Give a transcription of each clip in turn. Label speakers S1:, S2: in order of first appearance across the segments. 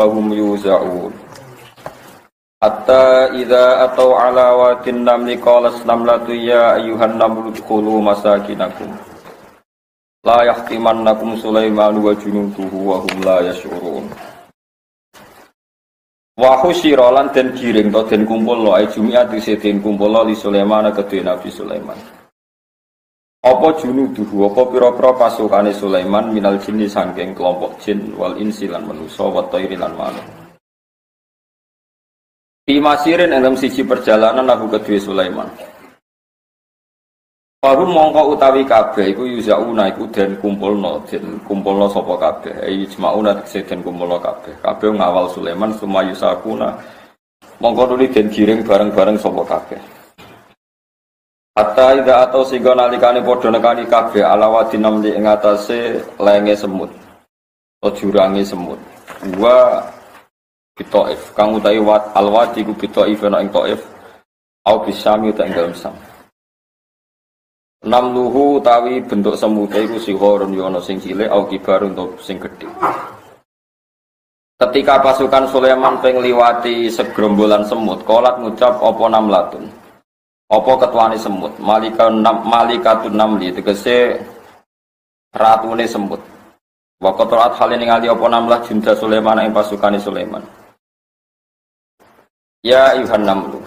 S1: wa hum yuzaun. Hatta idza atau ala watin namli qalas namlatu ya ayyuhan namlu dkhulu masakinakum la yahtimannakum Sulaiman wa junuduhu wa hum la yash'urun. Wa husyira lan den giring to den kumpulno ai jumiat den kumpulno li Sulaiman kedue Nabi Sulaiman. Apa junuduhu apa pira-pira pasukane Sulaiman minal jinni saking kelompok jin wal insi lan manusa wa thairi lan manuk. Di masirin dalam sisi perjalanan aku kedua Sulaiman. Baru mongko utawi kabeh iku yuzauna iku den kumpulno sapa kabeh. Ijmauna tekse den kumpulno kabeh. Kabeh ngawal Sulaiman sumayusakuna. Mongko nuli den giring bareng-bareng sapa kabeh. Hatta ida atau siga nalikane padha nekani kabeh ala wadinam ing atase lenge semut. Atau jurange semut. Wa Bitoif, kang utawi wat alwadi ku bitoif ana ing toif, au bisami ta ing dalem sam. Namluhu utawi bentuk semute iku sihorun yo ana sing cilik au kibarun to sing gedhe. Ketika pasukan Sulaiman ping liwati segerombolan semut, kolat ngucap apa namlatun. Apa ketuane semut, malikatun namli tegese ratune semut. Wa qatarat halin ngali apa namlah junda Sulaiman ing pasukane Sulaiman. Ya ayuhan namlu.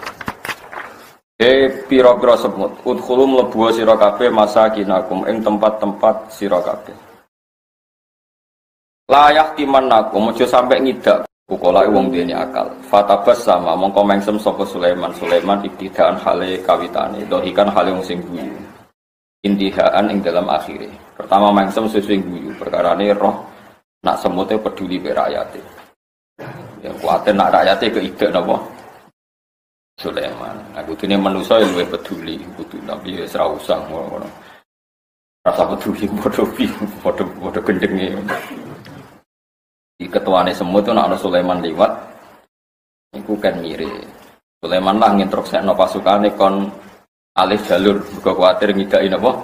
S1: Pira-pira semut, udkhulu mlebu sira kabeh masakinakum ing tempat-tempat sira kabeh. La yahtimannakum aja sampe ngidak pokoke wong duweni akal. Fatabas sama mongko mengsem sapa Sulaiman ibtidaan hale kawitane, dohikan hale wong sing guyu. Intihaan ing dalam akhire. Pertama mengsem sesuai guyu, perkarane roh nak semute peduli be rakyate. Ya kuwatir nak rakyate keide napa? Sulaiman. Aku dene manusa luwih peduli, kudu tapi wis ra usah ngono. Rasa peduli padha gendenge. Iki ketuane semut itu nek ana Sulaiman liwat iku kan mire. Sulaiman lah nginstruksekno pasukane kon alih jalur, mergo kuwatir ngidaki napa?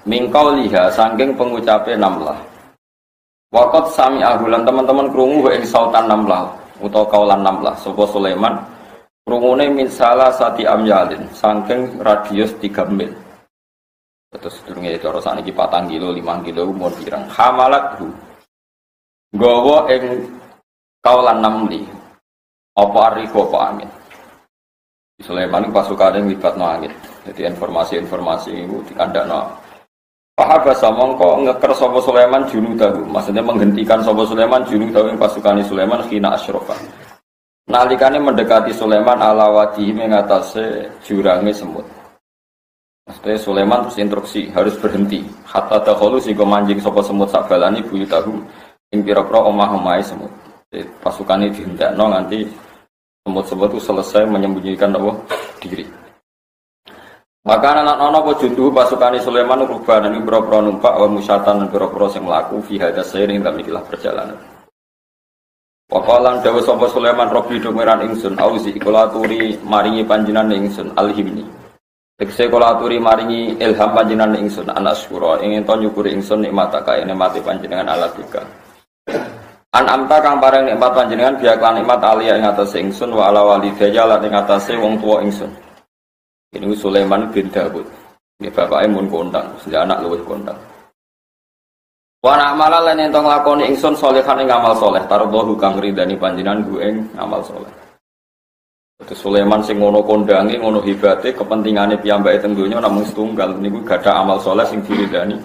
S1: Mingkau liha saking pengucape namlah. Waqat sami ahulan teman-teman krungu ing sautan namlah utawa kaulan namlah sapa Sulaiman krungune min salah sati amyalin saking radius 3 mil. Terus durunge cara sakniki 4 kilo 5 kilo umur pirang. Hamalathu. Gawa ing kaulan namli. Apa arifu apa angin. Sulaiman pasukane libatno angin. Jadi informasi-informasi itu dikandakno. Pahabasa mongko ngeker sapa Sulaiman junudahu. Maksudnya menghentikan sapa Sulaiman junudahu ing pasukane Sulaiman khina asyrafa. Nalikane mendekati Sulaiman ala wadihi mengatasi jurange semut. Maksudnya Sulaiman terus instruksi harus berhenti. Hatta dakhulu sing manjing sapa semut sabalani buyutahu ing pira-pira omah-omahe semut. Pasukane dihendakno nganti semut-semut itu selesai menyembunyikan diri. Maka anak ana apa jundu pasukane Sulaiman rubanan ing pira-pira numpak wa musyatan pira-pira sing mlaku fi hadas sairing dalem ikilah perjalanan. Waqalan dawa sapa Sulaiman Rabbi dumiran ingsun auzi kulaturi maringi panjenengan ingsun alhimni. Tekse kulaturi maringi ilham panjenengan ingsun anak syura ingin to nyukuri ingsun nikmataka nikmate panjenengan ala bika. An amta kang pareng nikmat panjenengan biak lan nikmat alia ing atase ingsun wa ala walidayya lan ing atase wong tuwa ingsun. Ini Sulaiman bin Daud. Ini bapake mun kondang, sing anak luwih kondang. Wa na'mala lan ento nglakoni ingsun sholihan ing amal saleh tardohu kang ridani panjenengan ku ing amal saleh. Terus Sulaiman sing ngono kondange ngono hebate kepentingane piyambake teng donya namung setunggal niku gadah amal saleh sing diridani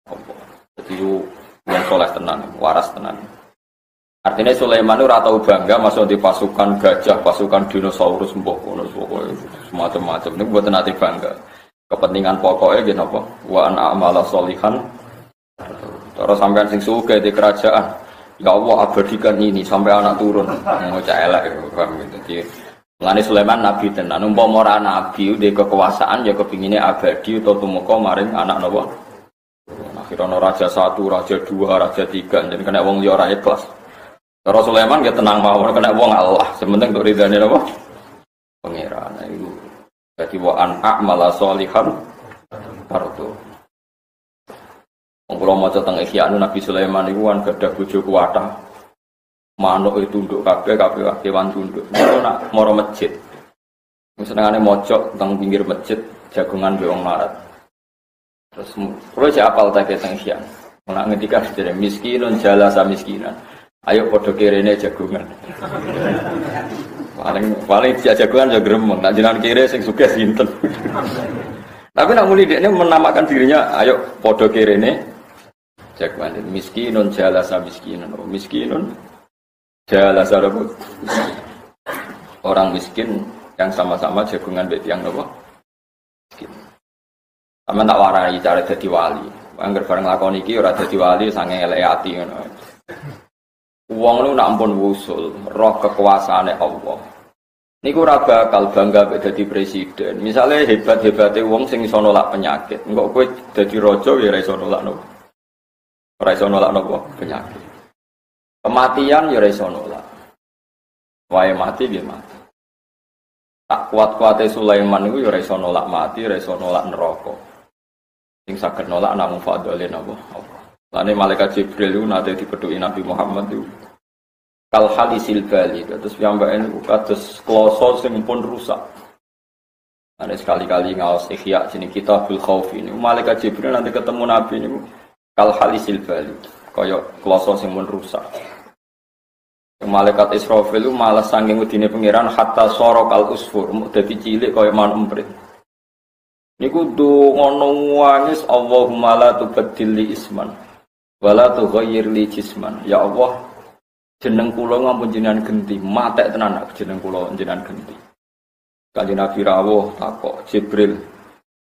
S1: apa. Dadi wong saleh tenan, waras tenan. Artinya Sulaiman ora tau bangga masuk di pasukan gajah, pasukan dinosaurus mbok ngono pokoke semacam-macam niku mboten ati bangga. Kepentingan pokoknya nggih napa? Wa ana amala sholihan. Cara sampean sing sugih di kerajaan, ya Allah abadikan ini sampai anak turun. Ngocak elek paham gitu. Jadi Mulane Sulaiman nabi tenan, umpama ora nabi dhe kekuasaan ya kepingine abadi utawa tumeka maring anak napa. Akhirnya raja 1, raja 2, raja 3, jadi kena wong liya ora ikhlas. Terus Sulaiman ya tenang mawon kena wong Allah, sementing untuk ridane napa? Pangeran iku. Dadi wa an a'mala sholihan fardu. Wong kula maca teng Ihya Nabi Sulaiman iku kan gadah bojo kuwatah. manuk itu tunduk kabeh kewan tunduk. Niku nak moro masjid. Senengane mojok teng pinggir masjid jagongan wong larat. Terus kula cek apal tak teng siang. Nak ngendika sedere miskinun jalasa miskinan. Ayo padha kirene jagongan. paling jagongan ya gremeng. Nak jenengan kire sing sugih sinten. Tapi nak muni dekne menamakan dirinya ayo padha kirene jagongan. Miskinun jalasa miskinan. Miskinun jalasa orang miskin yang sama-sama jagungan mbek tiyang napa? Miskin. Sampeyan tak warai cara dadi wali. Angger bareng lakon iki ora dadi wali sange eleke ati ngono. Wong lu nak ampun wusul, roh kekuasaane Allah. Niku ora bakal bangga mbek dadi presiden. Misale hebat-hebate wong sing iso nolak penyakit. Engko kowe dadi raja ya ora iso nolak napa? Ora iso nolak napa? Penyakit. Kematian ya ora iso nolak. Wae mati nggih mati. Tak kuat-kuate Sulaiman niku ya ora iso nolak mati, ora iso nolak neraka. Sing saged nolak namung fadhole napa? Allah. Lane malaikat Jibril itu nate dipethuki Nabi Muhammad itu kal halisil bali, terus piyambake niku kados kloso sing pun rusak. Ada sekali-kali ngaos Ihya jeneng Kitabul Khauf ini. Malaikat Jibril nanti ketemu Nabi niku kal halisil bali, kaya kloso sing pun rusak. Malaikat Israfil itu malah saking wedine pangeran hatta sorokal usfur, mau dadi cilik kaya manuk emprit. Niku ngono wangis Allahumma la tubaddil li isman wala tughayyir li jisman. Ya Allah, jeneng kula ngampun jenengan genti, matek tenan jeneng kula jenengan genti. Kanjeng Nabi rawuh takok Jibril,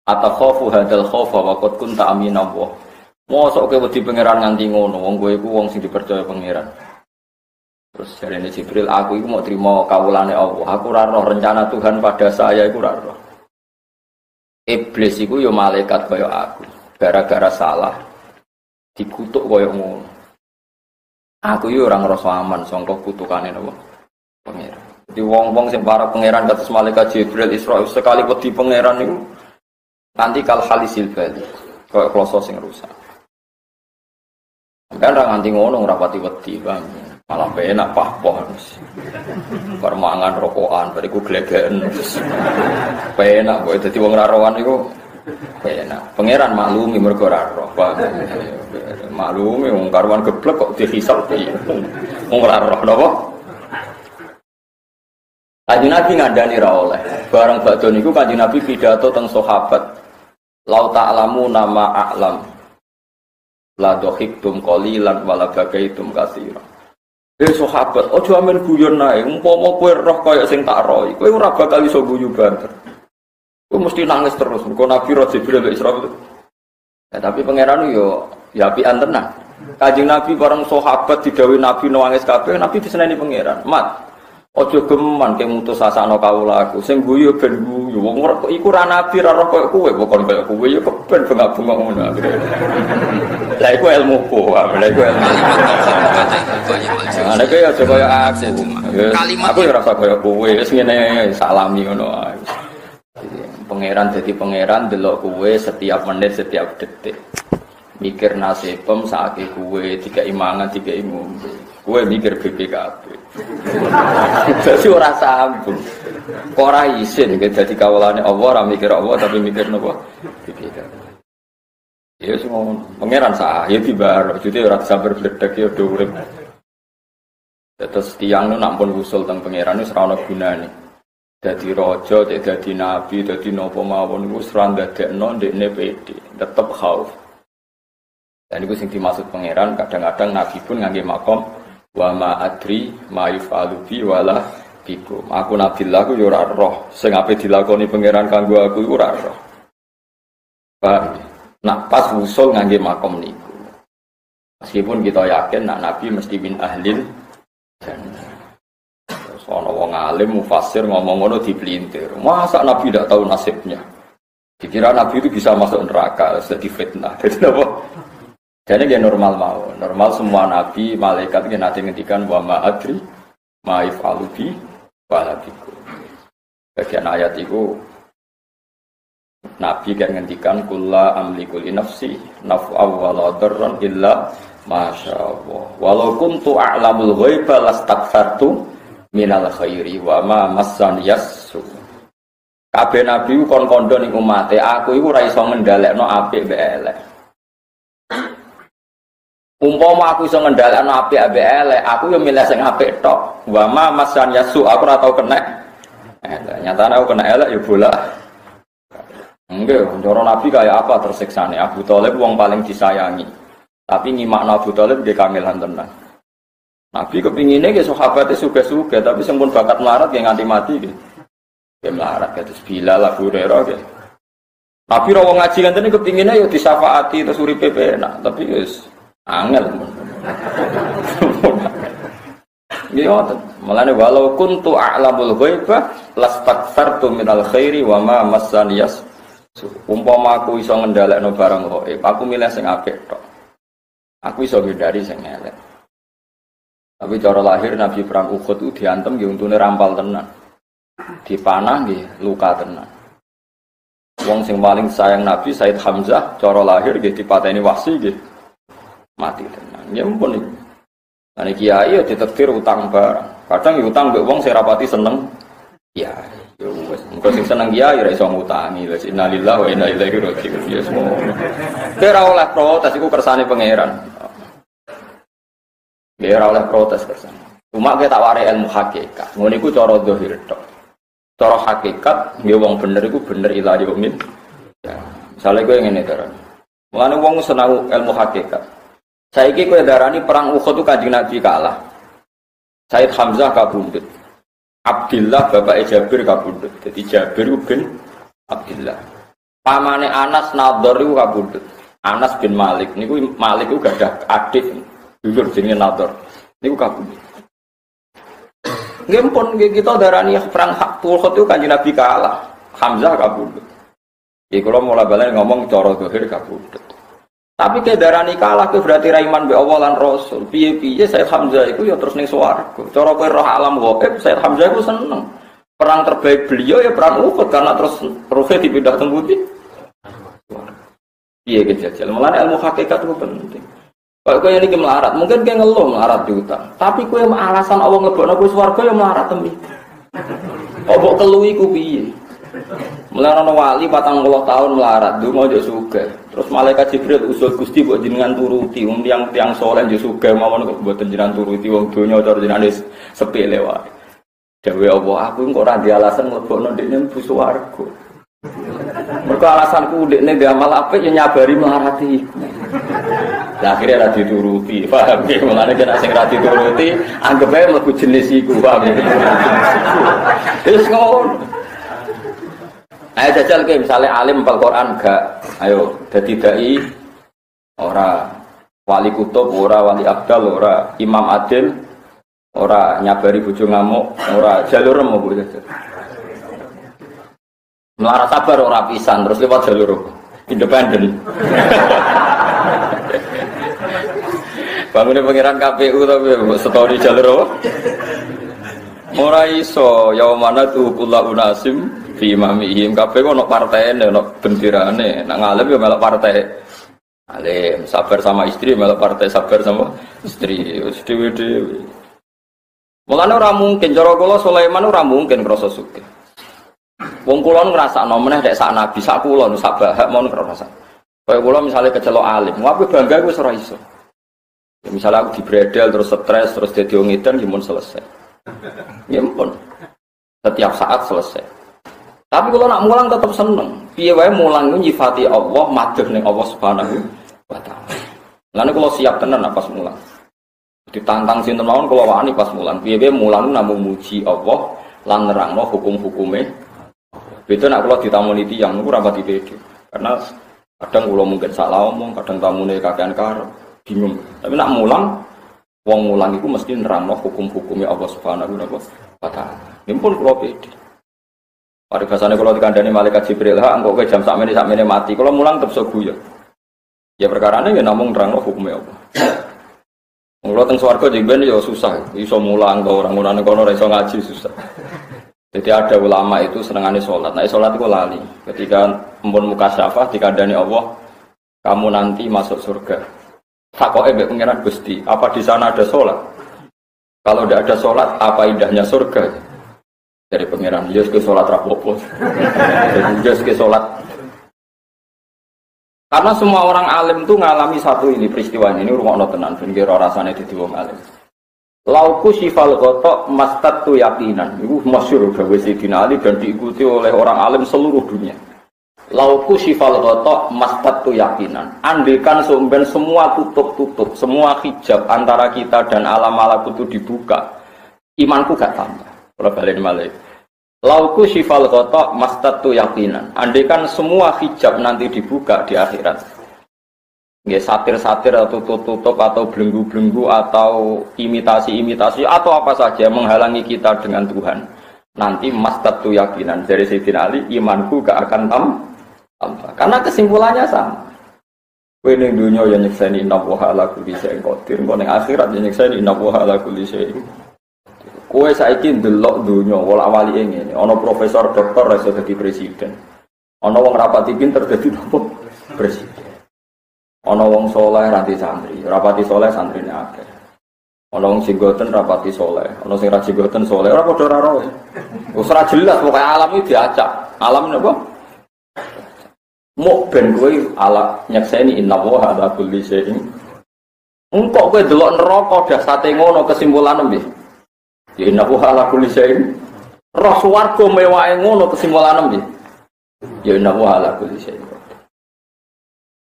S1: atakhafu hadzal khaufa wa qad kunta aminallah. Mosok kowe wedi pangeran nganti ngono, wong kowe iku wong sing dipercaya pangeran. Terus jarene Jibril, aku iku mau trimo kawulane Allah. Aku ora roh rencana Tuhan pada saya iku ora roh. Iblis iku yo malaikat kaya aku. Gara-gara salah dikutuk kaya ngono. Aku yo ora ngrasa aman sangka kutukane napa? Pangeran. Jadi wong-wong sing para pangeran kados malaikat Jibril Isra sekali wedi pangeran niku nanti kal halisil bali. Kaya kloso sing rusak. Kan ora nganti ngono ora pati wedi, Bang. Malah enak pahpoh. Permangan rokokan bariku glegeken. Penak kok dadi wong rarowan iku penak. Pangeran maklumi mergo ora roh. Maklumi wong karuan geblek kok dihisab piye. Wong ora roh napa? Kanjeng Nabi ngandani ra oleh. Bareng badhe niku Kanjeng Nabi pidato teng sahabat. Lau ta'lamu nama a'lam. La dohiktum qalilan wala bagaitum katsiran. Sahabat, aja amen guyon nae, umpama kowe roh kaya sing tak roh, kowe ora bakal iso guyu banter. Kowe mesti nangis terus, mergo Nabi roh Jibril mek Isra. Ya tapi pangeran yo ya apian tenan. Kanjeng Nabi bareng sahabat didhawuhi Nabi nangis kabeh, Nabi diseneni pangeran. Mat, aja geman ke mutus asakno kawula aku, sing guyu ben guyu. Wong iku ra nabi ra roh kaya kowe, bukan kaya kowe yo ben bengak-bengok ngono. Lah iku ilmuku, lha iku ilmu. Ana kaya aja kaya aku. Aku ora rasa kaya kowe, wis ngene salami ngono ae. Pangeran dadi pangeran delok kowe setiap menit, setiap detik. Mikir nasibem saake kowe dikai mangan, dikai ngombe. Kowe mikir BPKB. Dadi ora sambung. Kok ora isin dadi kawulane Allah, ora mikir Allah tapi mikir napa? BPKB. Ya semua pangeran sah, ya tiba, jadi orang sabar berdek ya do urip. Terus tiang nu nampun usul tentang pangeran itu serana gunane. Dadi raja, dadi nabi, dadi napa mawon iku serang dadekno ndekne pede, tetep khauf. Dan itu sing dimaksud pangeran, kadang-kadang nabi pun ngangge makom wa ma adri ma yufalu bi wala bikum. Aku nabi laku yo ora roh, sing ape dilakoni pangeran kanggo aku iku ora roh. Paham? Nak pas usul ngangge makom niku. Meskipun kita yakin nak nabi mesti min ahlil jannah. Terus ana wong alim mufassir ngomong ngono dipelintir. Masa nabi tidak tahu nasibnya? Dikira nabi itu bisa masuk neraka, jadi fitnah. Jadi apa? Jadi dia normal mau. Normal semua nabi, malaikat yang nanti ngendikan wa ma adri ma yaf'alu bi wala bikum. Bagian ayat itu Nabi kan ngendikan kulla amliku li nafsi naf'a wa la darran illa masyaallah. Walau kuntu a'lamul ghaiba lastaghfartu minal khairi wa ma massani yasu. Kabeh nabi kon kondo ning umate, aku iku ora iso ngendhalekno apik mbek elek. Umpama aku iso ngendhalekno apik mbek elek, aku yo milih sing apik tok. Wa ma massani yasu, aku ora tau kena. Nyatane aku kena elek ya bola. Enggak, cara Nabi kayak apa tersiksane? Abu Thalib wong paling disayangi. Tapi nyimakno Abu Thalib nggih kangelan tenan. Nabi kepingine nggih sahabate sugih-sugih, tapi sing pun bakat melarat nggih nganti mati nggih. Nggih melarat kados Bilal, Abu Hurairah nggih. Nabi ra wong ngaji ngene kepingine yo disyafaati terus uripe penak, tapi wis angel. Nggih ngoten. Mulane walau kuntu a'lamul ghaiba lastaghfartu minal khairi wa ma massaniyas. Umpama aku iso ngendhalekno barang gaib, aku milih sing apik tok. Aku iso ngindari sing elek. Tapi cara lahir Nabi perang Uhud itu diantem nggih untune rampal tenan. Dipanah nggih luka tenan. Wong sing paling sayang Nabi Said Hamzah cara lahir nggih dipateni Wahsy nggih mati tenan. Ya ampun iki. Ane kiai ya ditakdir utang barang. Kadang ya utang mbek wong sing rapati seneng. Ya, yo wis. Engko sing seneng kiai ora iso ngutangi. Wis innalillahi wa inna ilaihi raji'un. Ya semua. Ora oleh protes iku kersane pangeran. Ya ora oleh protes kersane. Cuma kita wari ilmu hakikat. Ngono iku cara zahir tok. Cara hakikat nggih wong bener iku bener ila yaumil. Ya, misale kowe ngene darane. Mulane wong seneng ilmu hakikat. Saiki kowe darani perang Uhud itu Kanjeng Nabi kalah. Said Hamzah kabundut. Abdillah bapak Jabir kabundut. Jadi Jabir bin Abdillah. Pamane Anas Nadhar iku kabundut. Anas bin Malik niku Malik iku gadah adik dulur jenenge Nadhar. Niku kabundut. Nggih pun kita darani perang Uhud itu Kanjeng Nabi kalah. Hamzah kabundut. Iki kula mulai balen ngomong cara zahir kabundut. Tapi kedarani kalah ke berarti raiman be Allah lan Rasul. Piye-piye Said Hamzah iku ya terus ning swarga. Cara kowe roh alam gaib Said Hamzah iku seneng. Perang terbaik beliau ya perang Uhud karena terus ruhe dipindah teng pundi? Piye kejajal. Mulane ilmu hakikat itu penting. Kalau kowe iki melarat, mungkin kowe ngeluh melarat diutang. Tapi kowe alasan Allah nglebokno kowe swarga ya melarat tembi. Kok mbok keluwi ku piye? Mulane ana wali 40 tahun melarat, ndonga yo sugih. Terus malaikat Jibril usul Gusti mbok jenengan turuti, wong tiyang saleh yo sugih mawon kok mboten jenengan turuti wong donya cara jenengan sepele wae. Dewe Allah, aku kok ora di alasan mlebokno ndekne mlebu swarga. Mergo alasanku ndekne ndek amal apik yo nyabari melarati iku. Lah akhire ora dituruti, paham ya? Mulane nek sing ora dituruti, anggap ae mlebu jenis iku, paham ya? Terus ngono. Ayo jajal ke misalnya alim hafal Quran gak, ayo dadi dai ora wali kutub ora wali abdal ora imam adil ora nyabari bojo ngamuk ora jalur rem mbok jajal. Melarat sabar ora pisan terus lewat jalur independen. Bangunnya pengiran KPU tapi story jalur apa? Ora iso yaumana tu kula unasim fi imamihim kabeh ono partene ono bendirane nek ngalem yo melok partai alim sabar sama istri melok partai sabar sama istri wis dhewe-dhewe. Mulane ora mungkin cara kula Sulaiman ora mungkin krasa sugih. Wong kula ngrasakno meneh nek sak nabi sak kula sak bahak mon ngrasa. Kaya kula misale kecelok alim, ngapain bangga wis ora iso. Ya misalnya aku dibredel terus stres terus dadi wong edan gimana selesai. Ya ampun. Setiap saat selesai. Tapi kalau nak mulang tetap seneng. Piye wae mulang itu nyifati Allah, madheh ning Allah Subhanahu wa taala. Lan kalau siap tenan pas mulang. Ditantang sinten mawon kula wani pas mulang. Piye wae mulang namung muji Allah lan nerangno hukum-hukume. Beda nak kula ditamoni tiyang niku ora pati pede. Karena kadang kula mungkin salah omong, kadang tamune kakean karep, bingung. Tapi nak mulang wong mulang iku mesti nerangno hukum-hukume Allah Subhanahu wa taala. Nipun kula pede. Pada bahasanya kalau dikandani malaikat Jibril, engkau ke jam sakmene mati. Kalau mulang tetap seguya. Ya perkara ini ya namung terang hukumnya apa. Kalau teng swarga jengben ya susah. Iso mulang ke orang-orang kono iso ngaji susah. Jadi ada ulama itu senengannya sholat. Nah, sholat itu lali. Ketika mpun mukasyafah dikandani Allah, kamu nanti masuk surga. Takoke mbek pangeran Gusti, apa di sana ada sholat? Kalau tidak ada sholat, apa indahnya surga? Dari pangeran, yes ke sholat rapopo. Yes ke sholat. Karena semua orang alim itu ngalami satu ini peristiwa ini rungokno tenan ben kira rasane dadi wong alim. Lauku sifal gotok mastatu yakinan. Itu masyhur gawe Sayyidina Ali dan diikuti oleh orang alim seluruh dunia. Lauku sifal gotok mastatu yakinan. Andaikan sumben semua tutup, semua hijab antara kita dan alam malakut itu dibuka, imanku gak tambah. Kalau balik malik. Lauku sifal gotok mastatu yakinan. Andaikan semua hijab nanti dibuka di akhirat. Nggih satir-satir atau tutup atau belenggu-belenggu atau imitasi-imitasi atau apa saja menghalangi kita dengan Tuhan. Nanti mastatu yakinan dari Sayyidina Ali, imanku gak akan tambah. Karena kesimpulannya sama. Kowe ning dunya ya nyekseni innallaha ala kulli syai'in qadir, kok ning akhirat ya nyekseni innallaha ala kulli syai'in. Kowe saiki ndelok dunya wala-wali ngene, ana profesor doktor ra iso dadi presiden. Ana wong rapati pinter dadi nopo? Presiden. Ana wong saleh ranti santri, rapati saleh santrine akeh. Ana wong jenggoten rapati saleh, ana sing ra jenggoten saleh, ora padha ora. Wis ora jelas pokoke alam iki diacak. Alam napa? Mok ben kowe ala nyekseni innallaha ala kulli syai'in. Engkok kowe delok neraka dasate ngono kesimpulan nembe. Ya innallaha ala kulli syai'in. Roh swarga mewahe ngono kesimpulan nembe. Ya innallaha ala kulli syai'in.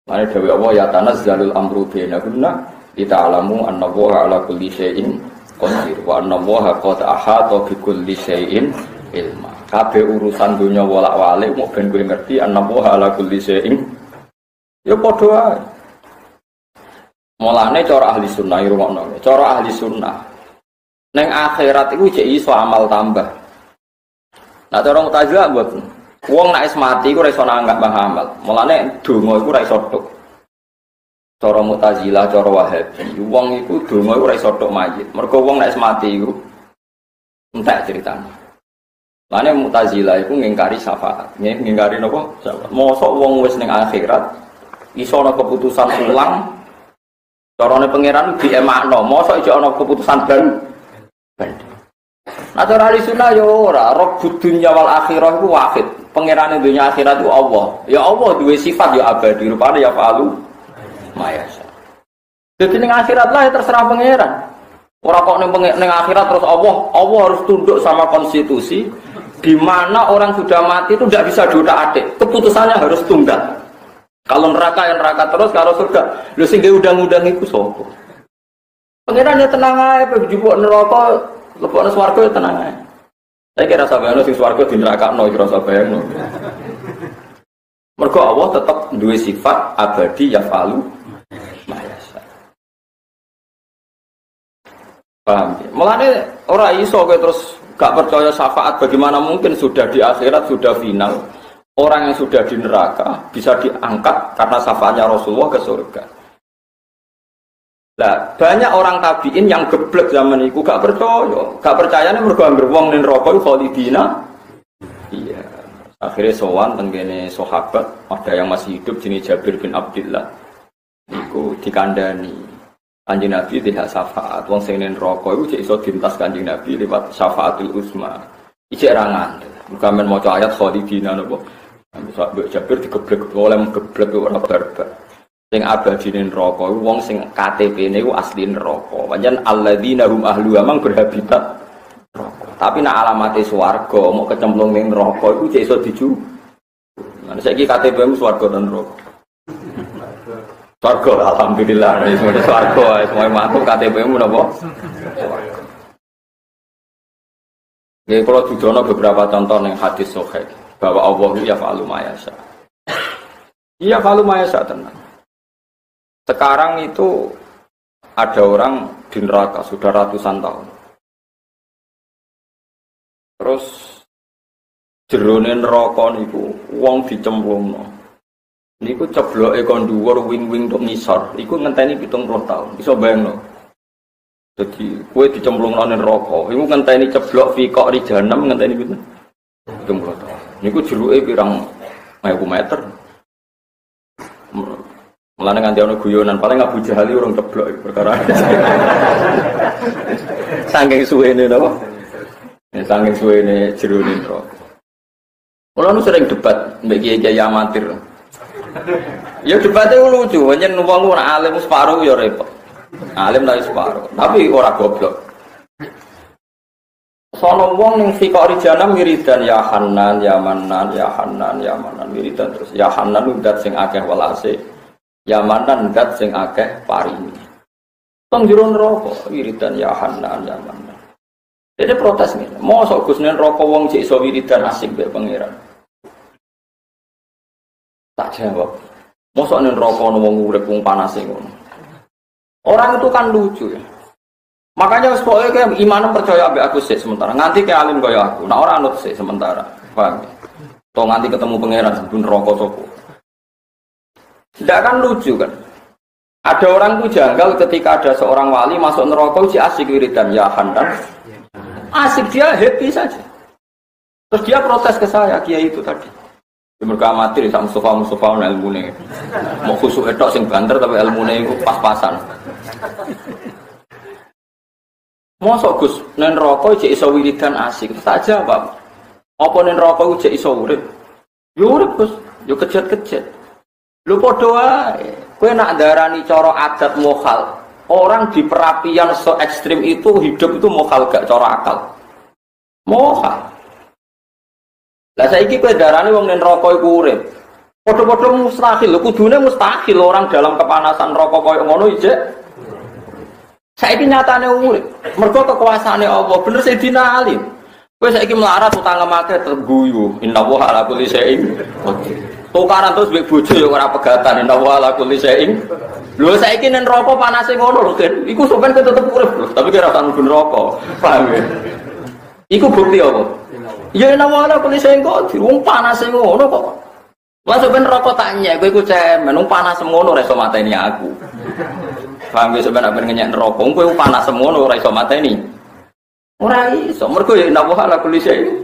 S1: Mane dewe Allah ya tanazzalul amru bainakunna lita'lamu annallaha ala kulli syai'in qadir wa annallaha qad ahata bi kulli syai'in ilma. Kabeh urusan dunya wolak-walik mok ben kowe ngerti annallaha ala kulli syai'in. Ya padha wae. Mulane cara ahli sunnah irungokno. Cara ahli sunnah ning akhirat iku jek iso amal tambah. Nah cara Mu'tazilah mboten. Wong nek wis mati iku ora iso nanggap amal. Mulane donga iku ora iso tok. Cara Mu'tazilah, cara Wahabi, wong iku donga iku ora iso tok mayit. Mergo wong nek wis mati iku entek ceritane. Mulane Mu'tazilah iku ngingkari syafaat. Ngingkari napa? Syafaat. Mosok wong wis ning akhirat iso ana keputusan ulang. Carane pangeran diemakno, mosok iso ana keputusan banding. Nah cara ahli sunnah ya ora, rabbud dunya wal akhirah iku wahid. Pangerane dunia akhirat itu Allah. Ya Allah duwe sifat ya abadi, rupane ya fa'alu mayasa. Jadi ning akhirat lah ya terserah pangeran. Ora kok ning akhirat terus Allah harus tunduk sama konstitusi di mana orang sudah mati itu tidak bisa diotak-atik. Keputusannya harus tunggal. Kalau neraka ya neraka terus, kalau surga lho sing undang-undang iku sapa? Pangeran ya tenang ae, njupuk neraka, lebokne swarga ya tenang ae. Saya kira sabayano sing swarga di nerakakno iki rasa bayangno. Mergo Allah tetap duwe sifat abadi yafalu mayasa. Paham ya? Mulane ora iso kowe terus gak percaya syafaat, bagaimana mungkin sudah di akhirat sudah final. Orang yang sudah di neraka bisa diangkat karena syafaatnya Rasulullah ke surga. Nah, banyak orang tabiin yang geblek zaman itu gak percaya. Gak percaya nih mergo anggere wong ning neraka iku khalidina. Iya. Akhirnya sowan tenggene sahabat, ada yang masih hidup jenis Jabir bin Abdullah. Iku dikandani. Kanjeng Nabi tidak syafaat. Wong sing ning neraka iku cek iso dintas Kanjeng Nabi lewat syafaatul uzma. Ijek ra ngandel. Muga men maca ayat khalidina napa. Mbok Jabir digeblek oleh geblek ora barbar. Sing abadine neraka iku wong sing KTP-ne iku asli neraka. Pancen alladzina hum ahlu amang berhabitat neraka. Tapi nek alamate swarga mau kecemplung ning neraka iku cek iso diju. Nah saiki KTP-mu swarga dan neraka. Swarga alhamdulillah wis mesti swarga semua mantu KTP-mu napa? Swarga. Nggih kula dudono beberapa contoh ning hadis sahih bahwa Allah ya fa'alu mayasa. Iya fa'alu mayasa tenan. Sekarang itu ada orang di neraka sudah ratusan tahun. Terus jerone neraka niku wong dicemplungno. Niku cebloke kon dhuwur wing-wing tok ngisor. Iku ngenteni 70 tahun. Iso bayangno. Jadi kue dicemplungno ning neraka. Iku ngenteni ceblok fi kok ri jahanam ngenteni pinten? 70 tahun. Niku jeruke pirang 1000 meter. Mulane nganti ana guyonan paling Abu Jahal urung ceblok perkara. Saking suwene napa? Saking suwene jero ning neraka. Kula nu sering debat mbek kiai-kiai amatir. Ya debatnya lucu, pancen wong ora alim separo ya repot. Alim tapi separo, tapi ora goblok. Sono wong ning fikori janam wiridan ya Hanan, ya Manan, ya Hanan, ya Manan wiridan terus. Ya Hanan ndat sing akeh welase. Ya Manan ndat sing akeh paringi. Teng jero neraka wiridan ya Hanan, ya Manan. Dene protes ngene. Mosok Gus nen neraka wong sik iso wiridan asik mbek pangeran. Tak jawab. Mosok nen neraka ana wong urip wong panase ngono. Orang itu kan lucu ya. Makanya supaya kayak iman percaya ambek aku sih sementara. Nganti ke alim kaya aku. Nah orang anut sih sementara. Paham? Toh nganti ketemu pangeran sebelum rokok sopo. Tidak kan lucu kan? Ada orang tuh janggal ketika ada seorang wali masuk neraka si asik wiridan ya Handan. Asik dia happy saja. Terus dia protes ke saya, kiai itu tadi. Mereka amatir sama Mustafa ilmune. Mau khusuk etok sing banter tapi ilmune iku pas-pasan. Mosok Gus nen neraka cek iso wiridan asik. Tak jawab. Apa nen neraka cek iso urip? Yo urip Gus, yo kejet-kejet. Lho padha wae. Kowe nak darani cara adat mokhal. Orang di perapian se ekstrim itu hidup itu mokhal gak cara akal. Mokhal. Lah saiki kowe darane wong ning neraka iku urip. Padha-padha mustahil, kudune mustahil orang dalam kepanasan neraka koyo ngono ijek. Saiki nyatane urip. Mergo kekuasaane Allah, bener Sayyidina Ali. Kowe saiki melarat utang emake terguyu. Innallaha ala kulli syai'in qadir. Tukaran terus mbek bojo ya ora pegatan. Innallaha ala kulli syai'in. Lho saiki ning neraka panase ngono lho, Gen. Iku sampean tetep urip lho, tapi kira ora nunggu neraka. Paham ya? Iku bukti apa? Ya nawala kuwi sing kok wong panas ngono kok. Lah sampeyan rokok tak nyek kowe iku cemen wong panas ngono ora iso mateni aku. Paham wis sampeyan ben ngenyek neraka kowe panas ngono ora iso mateni. Ora iso mergo ya nawala kuwi sing.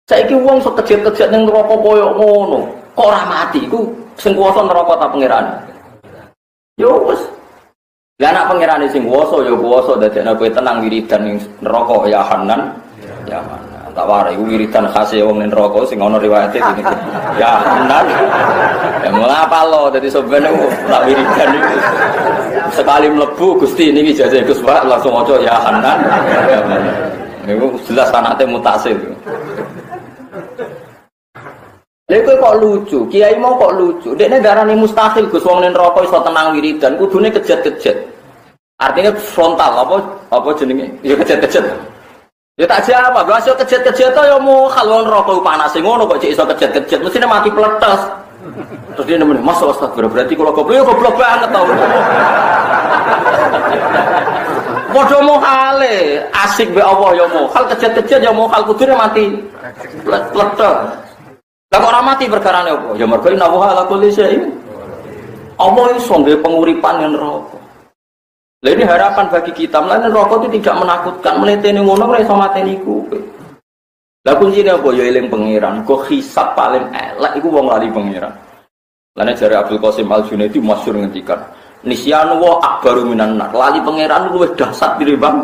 S1: Saiki wong sok kejet-kejet ning neraka koyo ngono, kok ora mati iku sing kuwasa neraka ta pangeran. Yo wis. Lah anak pangerane sing kuwasa ya kuwasa dadekno kowe tenang wiridan ning neraka ya Hanan. Ya Hanan. Tak warai wiridan khase wong ning neraka sing ana riwayate iki. Ya Hanan. Ya mengapa lo dadi sampeyan tak wiridan iki. Sekali mlebu Gusti niki jajah Gus Pak langsung maca ya Hanan. Ya Hanan. Niku jelas anake mutasil. Lha kok lucu, kiai mau kok lucu. Dekne darani mustahil Gus wong ning neraka iso tenang wiridan, kudune kejet-kejet. Artinya frontal apa jenenge? Ya kejet-kejet. Ya tak jawab, lha iso kejet-kejet to ya mokhal wong neraka panas ngono kok cek iso kejet-kejet, mestine mati pletes. Terus dia nemen, "Mas astagfirullah, berarti kalau goblok ya goblok banget to." Padha mokhale, asik be Allah ya mokhal, kejet-kejet ya mokhal kudune mati pletes. Lah kok ora mati perkarane apa? Ya mergo innallaha ala kulli syai'in. Allah iso nggawe penguripan ning neraka. Lah ini harapan bagi kita, mlane neraka itu tidak menakutkan, mletene ngono ora iso mateni iku. Lah kuncine apa ya eling pangeran. Kok hisab paling elek iku wong lali pangeran. Lane jare Abdul Qasim Al-Junaidi masyhur ngendikan, "Nisyanu wa akbaru minan nar." Lali pangeran luwih dahsyat tinimbang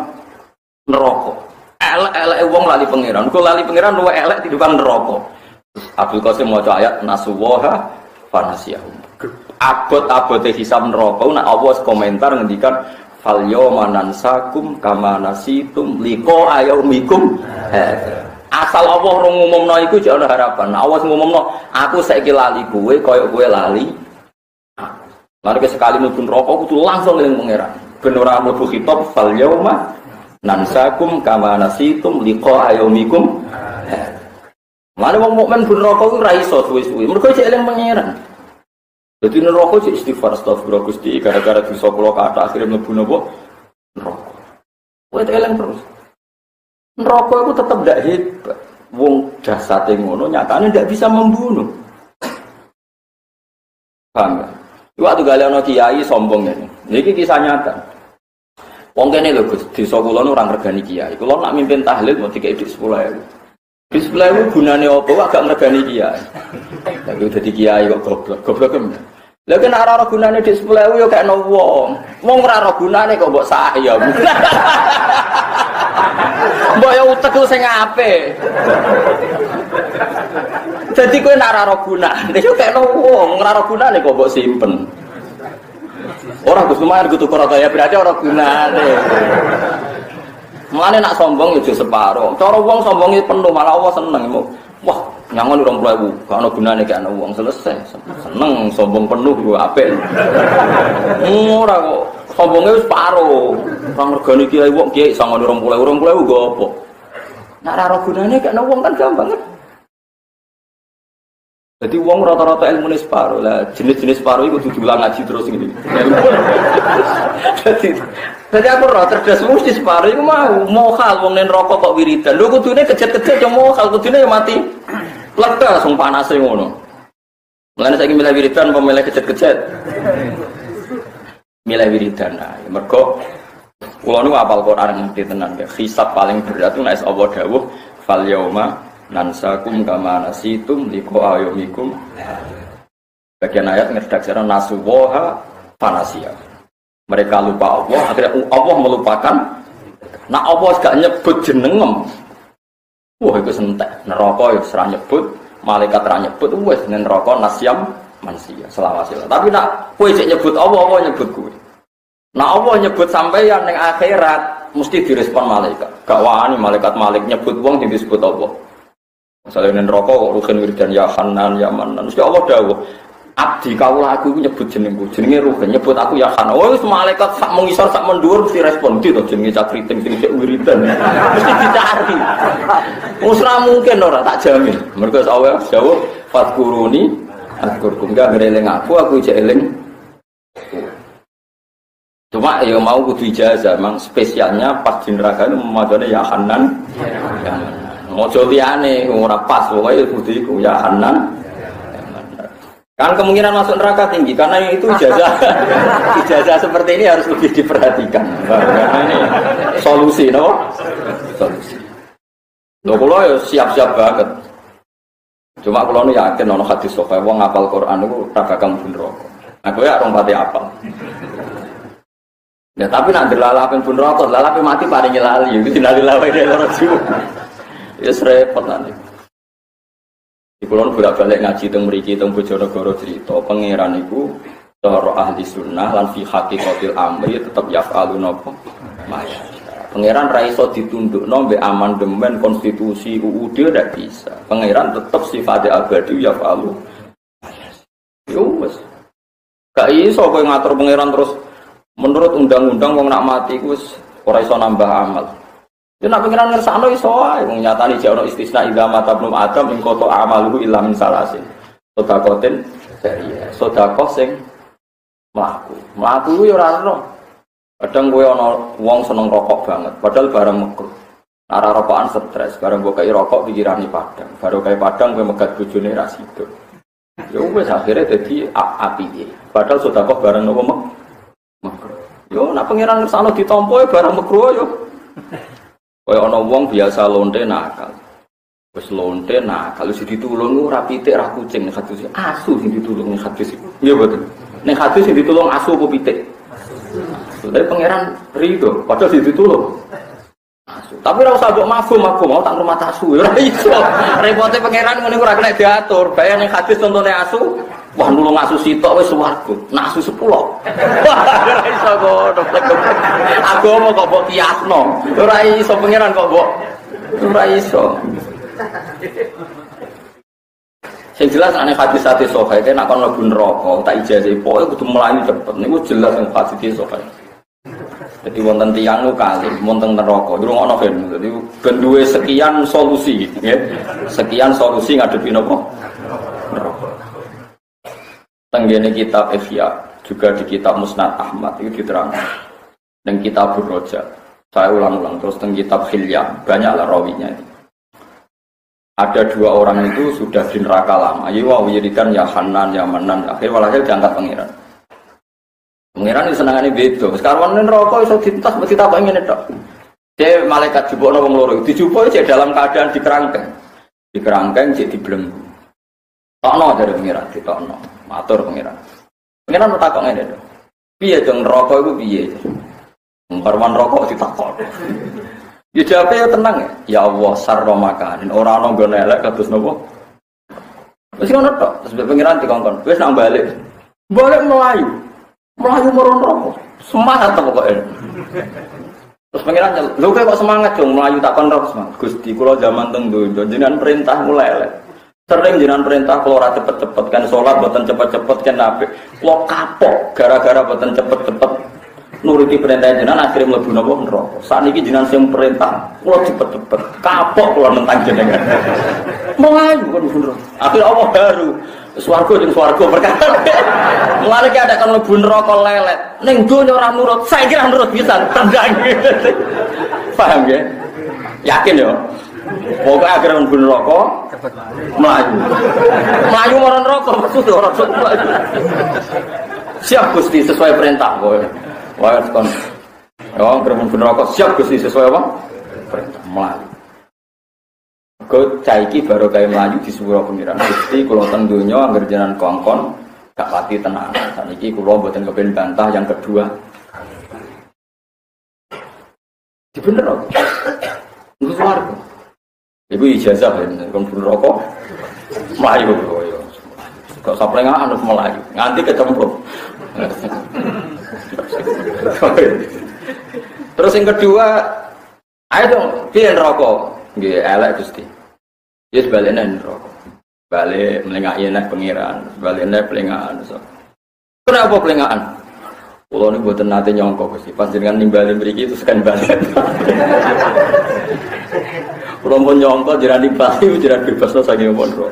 S1: neraka. Elek-eleke wong lali pangeran. Kok lali pangeran luwih elek tinimbang neraka. Abdul Qasim maca ayat nasuwaha fanasiyahum. Abot-abote hisab neraka nek Allah komentar ngendikan fal yawma nansakum kama nasitum liqa yaumikum. Asal Allah ngumumno iku jek ana harapan. Allah ngumumno aku saiki lali kowe kaya kowe lali. Mari sekali mlebu neraka kudu langsung eling pangeran. Ben ora mlebu khitab fal yawma nansakum kama nasitum liqa yaumikum. Mane wong mukmin ben neraka ku ora iso suwe-suwe. Mergo cek eling pangeran. Dadi neraka cek istighfar astagfirullah Gusti gara-gara dosa kula kathah akhire mlebu napa? Neraka. Kowe eling terus. Neraka itu tetap tidak hebat. Wong dasate ngono nyatane tidak bisa membunuh. Paham ya? Waktu gale ana kiai sombong ini. Niki kisah nyata. Wong kene lho Gus, desa kula nu ora ngregani kiai. Kula nak mimpin tahlil mau dikek dhuwit 10.000. Dhuwit 10.000 gunane apa agak ngregani kiai. Lha dadi kiai kok goblok. Goblok kan. Lha kena ora gunane dhuwit 10.000 yo kekno wong. Wong ora ora gunane kok mbok saya. Mbok yo utek sing apik. Dadi kowe nek ora gunane yo kekno wong, ora gunane kok mbok simpen. Orang Gus lumayan gitu ya berarti orang gunane. Mulane nak sombong yo separo. Cara wong sombonge penuh malah Allah seneng. Wah, nyangon 20.000, gak ono gunane gak ono wong selesai. Seneng sombong penuh yo apik. Ora kok sombonge wis paro. Wong regane kiai wong kiai sangon 20.000 go apa? Nak ora gunane gak ono wong kan gampang kan. Jadi wong rata-rata ilmu separo lah, jenis-jenis separo itu kudu diulang ngaji terus ngene. Jadi aku rata cerdas mesti separo iku mau hal wong nen rokok kok wiridan. Lho kudune kejet-kejet yo mau hal kudune yo mati. Plek langsung panase ngono. Mulane saiki milih wiridan apa milih kejet-kejet? Milih wiridan. Nah, mergo kula nu apal Quran ngerti tenan ya. Hisab paling berat itu nek Allah dawuh fal yauma nansakum kama nasitum liqa ayumikum. Bagian ayat ngeredaksikan nasuwaha fanasia. Mereka lupa Allah, akhirnya Allah melupakan. Nah Allah gak nyebut jenengem. Wah itu sentek. Neraka ya serah nyebut, malaikat serah nyebut, wes neraka nasyam mansia selawase. Tapi nak kowe cek nyebut Allah, Allah nyebut kowe. Nah Allah nyebut sampeyan ning akhirat mesti direspon malaikat. Gak wani malaikat Malik nyebut wong sing disebut Allah. Misalnya ini rokok, Ruhin Wirdan, ya Hanan, ya Manan. Mesti Allah dawuh, abdi kaulah aku nyebut jenengku, jenenge Ruhin, nyebut aku ya Hanan. Oh, malaikat sak mengisor, sak mendur, mesti respon. Itu jenenge Cakriting, jenenge Wirdan. Mesti dicari. Musra mungkin orang, tak jamin. Mereka Allah dawuh, Fadkuruni, Adkurkum, gak ngereling aku ijek eling. Cuma ya mau kudu ijazah, memang spesialnya pas di neraka itu memadone ya Hanan, ya Manan. Mojo liyane ora pas pokoke kudu iku ya Hanan. Kan kemungkinan masuk neraka tinggi karena itu ijazah. Ijazah seperti ini harus lebih diperhatikan. Karena ini solusi no? Solusi. Lho kula ya siap-siap banget. Cuma kula nu yakin ana hadis sahih wong ngapal Quran niku ora bakal mlebu neraka. Aku ya rong pati apal. Ya tapi nak delalapen pun rokok, lalape mati paling lali. Iku dinalilawe nek ora jiwa. Ya repot nanti. Di kulon bolak-balik ngaji teng mriki teng Bojonegoro cerita pangeran iku cara ahli sunnah lan fi haqiqatil amri tetep yaf'alu napa maya. Pangeran ra iso ditundukno mbek amandemen konstitusi UUD ndak bisa. Pangeran tetep sifatnya abadi yaf'alu maya. Yo wis. Gak iso kowe ngatur pangeran terus menurut undang-undang wong nak mati ku wis ora iso nambah amal. Ya nak pengiran ngersakno iso wae wong nyatani jek ono istisna idza mata ibnu adam ing koto amaluhu illa min salasin. Sedekatin jariah, sedekah sing mlaku. Mlaku yo ora ono. Kadang kowe ana wong seneng rokok banget, padahal barang makruh. Ora rokokan stres, barang mbok kei rokok pikirane padang. Baru kei padang kowe megat bojone ra sido. Ya wis akhire dadi apike. Padahal sedekah barang nopo makruh. Yo nak pengiran ngersakno ditampa barang makruh yo. Kaya ana wong biasa lonte nakal. Wis lonte nakal wis ditulung ora pitik ra kucing nek hadis asu sing ditulung nek hadis. Iya betul. Nek hadis sing ditulung asu apa pitik? Asu. Dari pangeran rido padahal sing ditulung asu. Tapi ora usah mbok mafhum mau tak rumah asu. Ora iso. Repote pangeran ngene ora kena diatur. Bayang nek hadis contone asu, wah nulung asu sitok wis swarga. Nak asu 10. Wah ora iso kok. Agama kok mbok kiasno. Ora iso pangeran kok mbok. Ora iso. Sing jelas nek hadis-hadis sahih nek kon mlebu neraka tak ijazah pokoke kudu mlayu cepet. Niku jelas ning hadis sahih. Jadi wonten tiyang nu kali wonten neraka. Durung ana ben. Dadi ben duwe sekian solusi, nggih. Sekian solusi ngadepi napa? Neraka. Tenggene kitab Ihya juga di kitab Musnad Ahmad itu diterangkan. Dan kitab Ar-Raja. Saya ulang-ulang terus teng kitab Hilyah banyaklah rawinya itu. Ada dua orang itu sudah di neraka lama. Ayo wiridan ya Hanan ya Manan. Akhir walhasil diangkat pangeran. Pengiran itu senangannya beda. Sekarang ini rokok iso ditas mesti tak ingin itu. Dia malaikat jupuk wong loro. Dijupuk aja dalam keadaan dikerangkeng. Dikerangkeng jadi dibelenggu. Tokno dari pengiran, ditokno. Matur pengiran. Pengiran mau takok ngene to. Piye dong rokok itu piye? Ngkarwan rokok ditakok. Ya jawabnya ya tenang ya. Ya Allah sarro makanin. Ora ana nggon elek kados napa? Wis ngono tok. Terus pengiran dikongkon. Wis nang balik. Balik melayu. Melayu meron rokok. Semangat pokoknya. Terus pengiran lho kok semangat dong melayu tak kon rokok semangat. Gusti kula zaman teng donya jenengan perintah mulai elek. Sering jenengan perintah kula ora cepet-cepet kan salat boten cepet-cepet kan apik. Kula kapok gara-gara boten cepet-cepet nuruti perintah jenengan akhirnya mlebu napa neraka. Sakniki jenengan sing perintah kula cepet-cepet kapok kula nentang jenengan. Melayu kan bener. Akhir Allah baru swarga jeung swarga perkara. Mulane ki ada kan mlebu neraka lelet. Ning donya ora nurut, saiki ora nurut pisan tendang. Paham ya? Yakin ya? Pokoknya akhirnya mlebu neraka melayu. Melayu marang neraka maksud ora melayu. Siap Gusti sesuai perintah kowe. Wae kon. Ya, akhirnya mlebu neraka siap Gusti sesuai apa? Perintah melayu. Kau caiki baru kayak melayu di sebuah pengiran Gusti kalau teng donya angger jenengan kongkon gak pati tenang. Saniki kula mboten kepen bantah yang kedua. Di bener kok. Iku swarga. Iku ijazah kon bener kok. Melayu kok. Kok saplengan harus melayu. Nganti kecemplung. Terus yang kedua, ayo dong, piye rokok? Nggih elek Gusti. Yes balene neraka. Balik melengaki nek pengiran, balene pelengahan. Kenapa pelengahan? Kula niku mboten nate nyangka Gusti. Pas jenengan nimbali mriki terus kan balik. Kula pun nyangka jenengan nimbali jenengan bebasno saking neraka.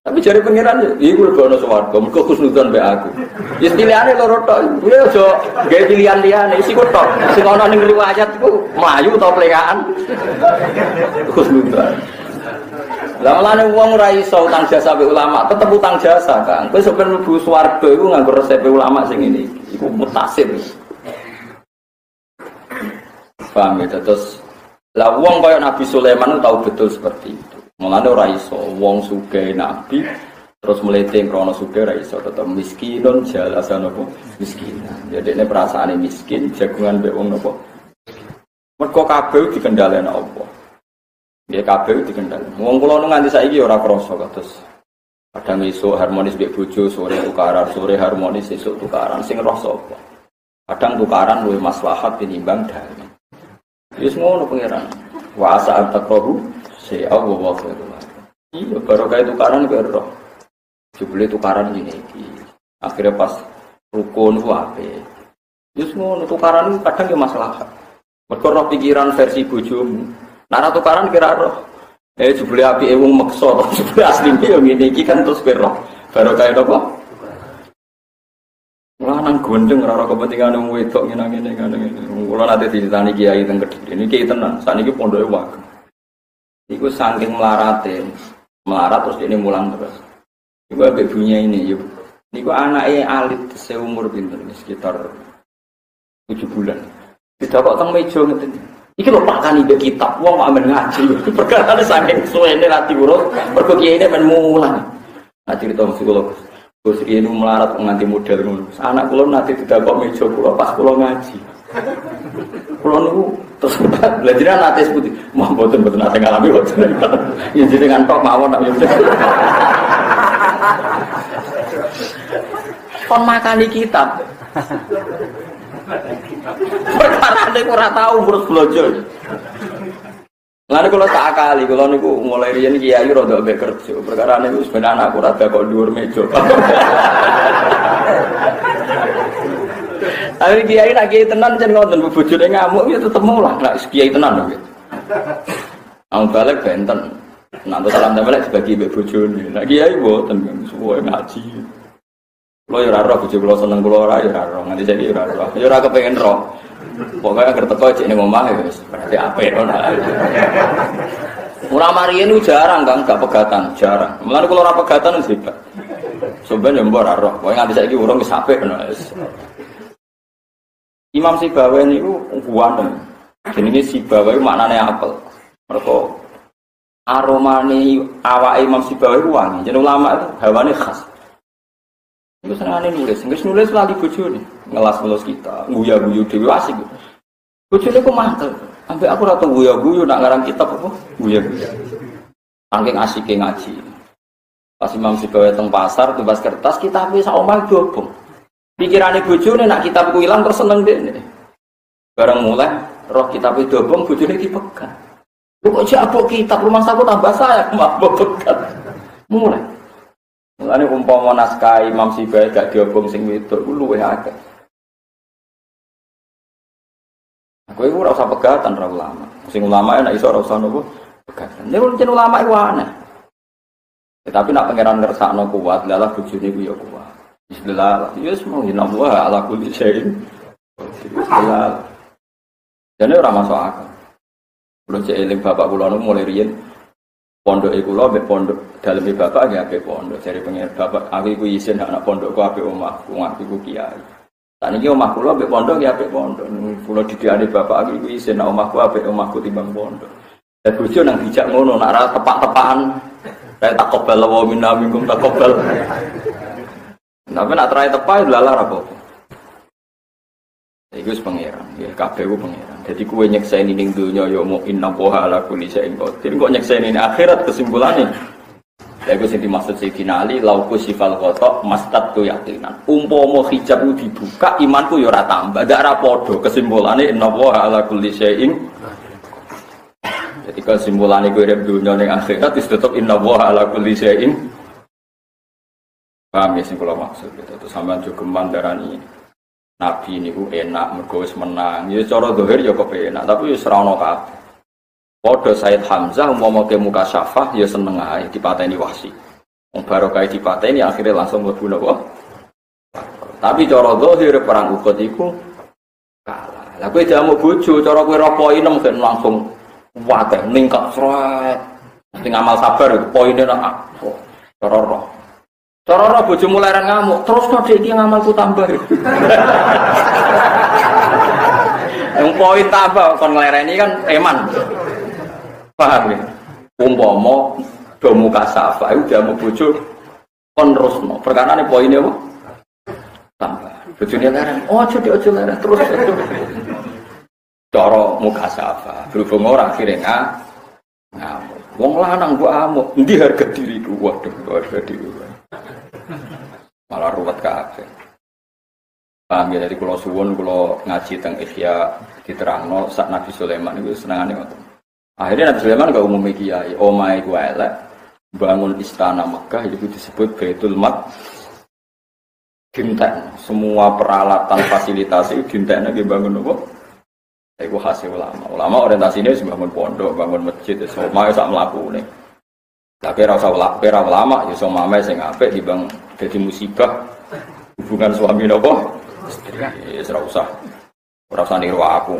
S1: Tapi jare pengiran iku lebono swarga, mergo khusnudzon mbek aku. Wis pilihane loro tok. Kuwi aja gawe pilihan liyane, isi kok tok. Sing ana ning riwayat iku mlayu utawa pelengahan. Khusnudzon. Lah mulane wong ora iso utang jasa be ulama, tetep utang jasa, Kang. Kowe sampeyan mlebu swarga iku nganggo resep ulama sing ngene iki. Iku mutasib. Paham ya? Terus lah wong kaya Nabi Sulaiman tahu betul seperti itu. Mulane ora iso wong sugih nabi terus mleteng krana sugih ora iso tetep miskinun jalasan apa miskin. Ya dekne perasaane miskin jagungan mbek wong napa. Mergo kabeh dikendhaleni Allah. Ya kabeh dikendhaleni. Wong kula nu nganti saiki ora krasa kados kadang esuk harmonis mbek bojo, sore tukaran, sore harmonis esuk tukaran. Sing roh sapa? Kadang tukaran luwih maslahat tinimbang damai. Wis ngono pangeran. Wa asa taqrabu si Allah wa khairu. Iya baru kayak tukaran karo. Jebule tukaran ngene iki. Akhirnya pas rukun ku ape. Wis ngono tukaran kadang ya maslahat. Mergo roh pikiran versi bojomu. Nara tukaran kira roh. Jebule apike wong meksa to. Jebule asline yo ngene iki kan terus kowe roh. Baru kayak apa? Lanang gondeng ora kepentingan wong wedok ngene-ngene ngene. Kula nate ditani kiai teng Kediri. Niki tenan. Saniki pondoke wae. Iku saking melarat terus ini mulang terus. Iku ambek bunyi ini, yuk. Niku anaknya alit seumur pinter, sekitar 7 bulan. Tidak kok teng meja ngeten. Iki lho pakani mbek kitab, wong kok amen ngaji. Perkara saking suwene ra diurus, mergo kiyaine men mulang. Nah cerita psikolog. Gus ini melarat nganti model ngono. Anak kula nate didakok meja kula pas kula ngaji. Kula niku terus belajar nate putih. Mau mboten nate ngalami mboten. Ya jenengan tok mawon nak yo. Kon makani kitab. Perkara nek ora tau urus belajar. Lan kula tak akali, kula niku mulai riyen kiai rada mbek kerja. Perkara niku sebenarnya aku rada kok dhuwur meja. Tapi kiai nak kiai tenan jan ngoten bojone ngamuk ya tetep mulang nak kiai tenan lho. Ang balik benten. Nak salam balik dibagi mbek bojone. Nak kiai mboten suwe ngaji. Kula ya ora roh bojo kula seneng kula ora ya ora roh. Nganti saiki ora roh. Ya ora kepengin roh. Pokoknya agar teko cek ning omah ya wis berarti apik ngono. Ulama riyen ku jarang Kang gak pegatan, jarang. Mulane kula ora pegatan wis hebat. Sampeyan yo mbok ora roh. Pokoke nganti saiki urung wis apik ngono wis. Imam Sibawahi niku kuwanen. Jenenge Sibawahi maknane apel. Mergo aromane awake Imam Sibawahi wangi. Jeneng ulama itu hawane khas. Iku senengane nulis lali bojone, ngelas-ngelas kita, nguyu-nguyu dhewe asik. Bojone kok mantel. Sampai aku ora tau guyu-guyu nak ngarang kitab apa? Guyu-guyu. Saking asike ngaji. Pas Imam Sibawahi teng pasar tumbas kertas kitabe sak omah diobong. Pikirane bojone nak kitab ku ilang terus seneng dekne. Bareng mulai roh kitabe diobong bojone dipegang. Kok jabok kitab rumah saku tambah saya mabuk pegang. Mulai. Mulane umpama naskah Imam Sibawahi gak diobong sing wedok ku luwih akeh. Kowe ora usah pegatan ra ulama. Sing ulama nek iso ora usah nopo pegatan. Nek yen ulama iku aneh. Tetapi nak pangeran ngersakno kuat, lalah bojone ku ya kuat. Bismillah. Ya semua innallaha ala kulli syai'in. Bismillah. Jane ora masuk akal. Kulo cek eling bapak kula nu mulai riyen pondoke kula mbek pondok daleme bapak nggih apik pondok. Jare pangeran bapak aku iku isin anak pondokku apik omahku, aku iku kiai. Saniki omah kula mbek pondok ya apik pondok. Kula didikane bapak aku iku isin nek omahku apik omahku timbang pondok. Lah bojo nang dijak ngono nek ora tepak-tepakan kayak takobal wa minna minkum takobal. Tapi nek terae tepak lalar apa? Iku wis pangeran, ya kabeh ku pangeran. Dadi kowe nyekseni ning donya ya mu inna poha ala kulli syai'in qadir. Kok nyekseni ning akhirat kesimpulane. Lha iku sing dimaksud Sayyidina Ali lauku sifal qata mastad tu yaqinan. Umpama hijab ku dibuka imanku ya ora tambah, ndak ra padha kesimpulane inna poha ala kulli syai'in. Jadi kesimpulannya gue hidup dunia yang akhirat itu tetap inna woha ala kulli syai'in. Paham ya sing kula maksud gitu. Terus sampean juga mandarani Nabi niku enak mergo wis menang. Ya cara zahir ya kepenak, tapi wis ora ono kabeh. Padha Said Hamzah umpama ke muka syafah ya seneng ae dipateni wahsi. Wong barokah dipateni akhirnya langsung mlebu napa? Tapi cara zahir perang Uhud iku kalah. Lah kowe jamu bojo cara kowe roh poinem kan langsung wae ningkat sret. Mesti ngamal sabar itu poinnya nak roh. Cara bojomu leren ngamuk, terus kok iki ngamalku tambah. Yang poin tambah kon nglereni kan eman. Paham ya? Umpama do muka safa iku jamu bojo kon terusno. Perkarane poinnya apa? Tambah. Bojone leren. Oh, aja leren terus. Cara muka safa, berhubung orang akhirnya ngamuk. Wong lanang gua amuk, endi harga diriku? Waduh, harga diri. Malah ruwet kabeh. Paham ya, dari kula suwun kula ngaji teng Ihya diterangno sak Nabi Sulaiman niku senengane ngoten. Akhirnya Nabi Sulaiman gak umum kiai, omahe ku elek, bangun istana Mekah itu disebut Baitul Maqdis. Dinten, semua peralatan fasilitas itu dinten lagi bangun apa? Itu hasil ulama. Ulama orientasinya bangun pondok, bangun masjid, semua sak mlakune. Tapi ora ulama ya sama mame sing apik dibang dadi musibah hubungan suami nopo istri. Ya ora usah. Ora usah niru aku.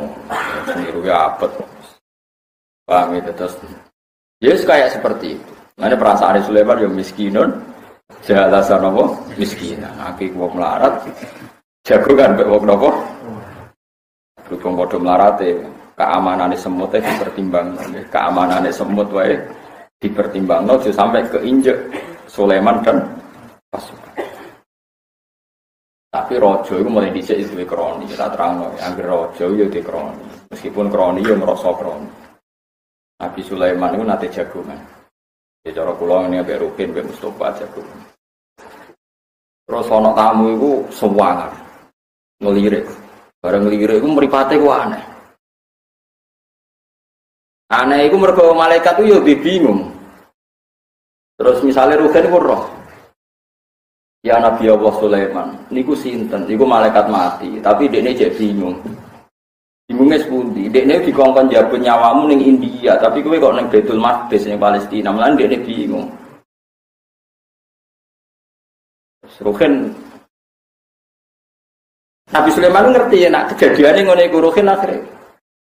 S1: Niru ya apet. Paham itu terus. Ya kayak seperti itu. Mana perasaan Sulaiman ya miskinun, jalasan nopo miskinan. Aki wong melarat jago kan mek wong nopo. Berhubung padha melarate, keamanane semut dipertimbangkan. Keamanane semut wae dipertimbangkan sampai keinjek Sulaiman dan pasukan. Tapi rojo itu mulai dicek itu kroni, kita terang angger rojo itu di kroni. Meskipun kroni ya merasa kroni. Nabi Sulaiman itu nate jagungan. Ya cara kula ngene ambek Rukin ambek Mustofa jagungan. Terus ana tamu itu sewangar. Ngelirik. Bareng ngelirik itu mripate ku aneh. Aneh itu mergo malaikat itu ya bingung. Terus misalnya Rukin ku roh. Ya Nabi Allah Sulaiman, niku sinten? Niku malaikat mati, tapi dekne jek bingung. Bingungnya sepundi? Dekne dikongkon jago nyawamu ning India, tapi kowe kok ning Baitul Maqdis ning Palestina, malah dekne bingung. Rukin Nabi Sulaiman ngerti ya nak kejadiane ngene iku Rukin akhire.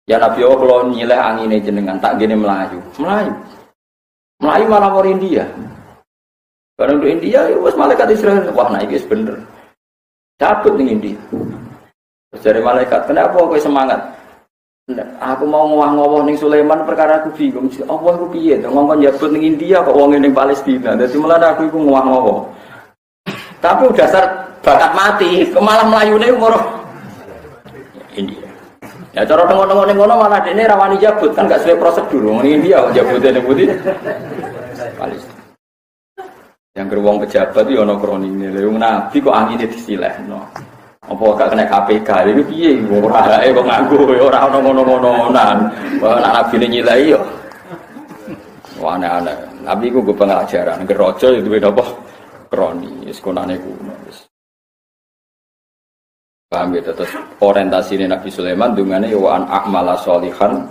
S1: Ya Nabi Allah kula nyileh angine jenengan tak gene melayu. Melayu malah mau India. Barang di India, wes malaikat Israel, wah naik es bener, cabut nih India. Dari malaikat, kenapa kowe semangat? Aku mau ngowah-ngowah ning Sulaiman perkara aku bingung. Allah aku piye to ngongkon jabut ning India kok wong ning Palestina. Dadi mulane aku iku ngowah-ngowah. Tapi udah dasar bakat mati, malah mlayune umur India. Ya cara tengok-tengok ning ngono malah dene rawani jabut kan gak sesuai prosedur. Wong India jabute ning pundi? Palestina. Yang geruang pejabat yo ana kronine. Lha wong nabi kok angine disilehno. Apa gak kena KPK iki piye ora ae kok nganggo ora ono ngono-ngonoan. Wah nek nabine nyilai yo. Wah aneh-aneh. Nabi ku go pengajaran gerojo itu duwe apa? Kroni, wis konane kuno wis. Paham ya terus orientasine Nabi Sulaiman dungane wa an a'mala sholihan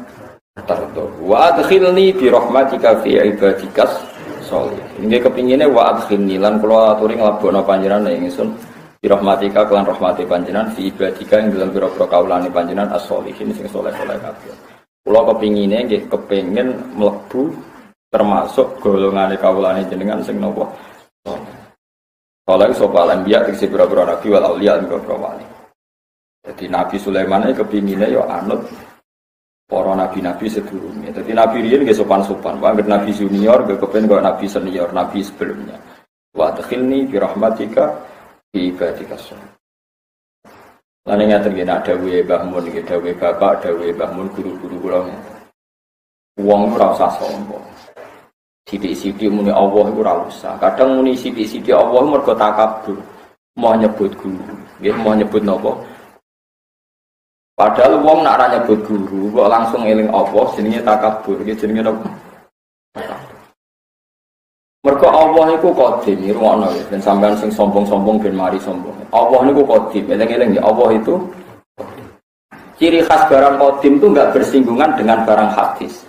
S1: tardo. Wa adkhilni bi rahmatika fi ibadikas sholih. Nggih kepingine wa adkhilni lan kula aturi nglebokno panjenengan ing ingsun birahmatika kelan rahmati panjenengan fi ibadika ing dalam pira-pira kaulane panjenengan as-sholihin sing saleh-saleh kabeh. Kula kepingine nggih kepengin mlebu termasuk golongane kaulane jenengan sing napa? Saleh sapa anbiya tegese pira-pira nabi wal auliya ing wali. Jadi Nabi Sulaiman iki kepingine ya anut para nabi-nabi sedurunge. Dadi nabi riyen nggih sopan-sopan, wae nabi junior nggih kepen kaya nabi senior, nabi sebelumnya. Wa adkhilni birahmatika ibadika sholih. Lan ngaten nggih nak dawuhe Mbah Mun nggih dawuhe bapak dawuhe Mbah Mun guru-guru kula. Wong ora usah sombong. Sithik-sithik muni Allah iku ora usah. Kadang muni sithik-sithik Allah mergo takabur. Mau nyebut guru, nggih mau nyebut napa? Padahal wong nak ora nyebut guru kok langsung eling Allah jenenge takabur, nggih jenenge napa? Mergo Allah niku qadim, ngrungokno ben sampean sing sombong-sombong ben mari sombong. Allah niku qadim, eling-eling ya Allah itu. Ciri khas barang qadim itu enggak bersinggungan dengan barang hadis.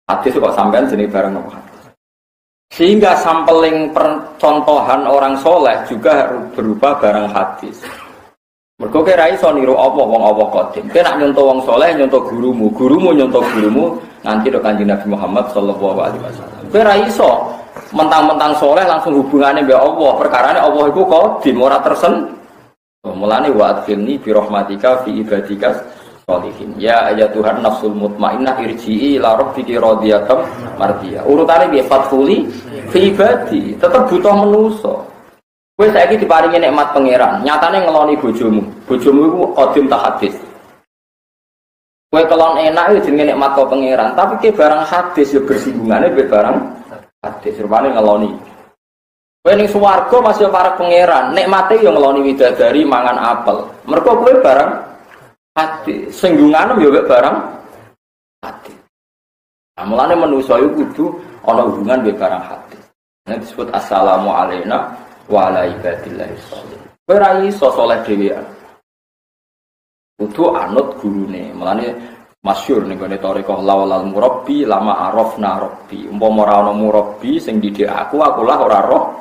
S1: Hadis kok sampean jenenge barang apa? Sehingga sampling percontohan orang soleh juga berupa barang hadis. Mergo kira iso niru apa wong Allah qadim. Kowe nak nyontoh wong soleh nyontoh gurumu, gurumu nyontoh gurumu nganti do Kanjeng Nabi Muhammad sallallahu alaihi wasallam. Kowe ra iso mentang-mentang soleh langsung hubungannya mbek Allah, perkarane Allah iku qadim ora tersen. Mulane wa adkhilni bi rahmatika fi ibadika sholihin. Ya ayyatuhan nafsul mutmainnah irji'i ila rabbiki radiyatan mardiyah. Urutane piye fatfuli fi ibadi, tetep butuh manusa. Kowe saiki diparingi nikmat pangeran, nyatane ngeloni bojomu. Bojomu iku qadim ta hadis. Kowe kelon enak iki jenenge nikmat kok pangeran, tapi ke barang hadis yo bersinggungannya mbek barang hadis rupane ngeloni. Kowe ning swarga masih para pangeran, nikmate yo ngeloni widadari mangan apel. Mergo kowe barang hadis, singgungan yo mbek barang hadis. Nah, mulane manusa iku kudu ana hubungan mbek barang hadis. Nek disebut assalamu alayna wa ala ibadillahi sholihin. Kowe ra iso saleh dhewean. Kudu anut gurune. Mulane masyhur ning gone thariqah lawal murabbi lama arafna rabbi. Umpama ora ana murabbi sing didik aku lah ora roh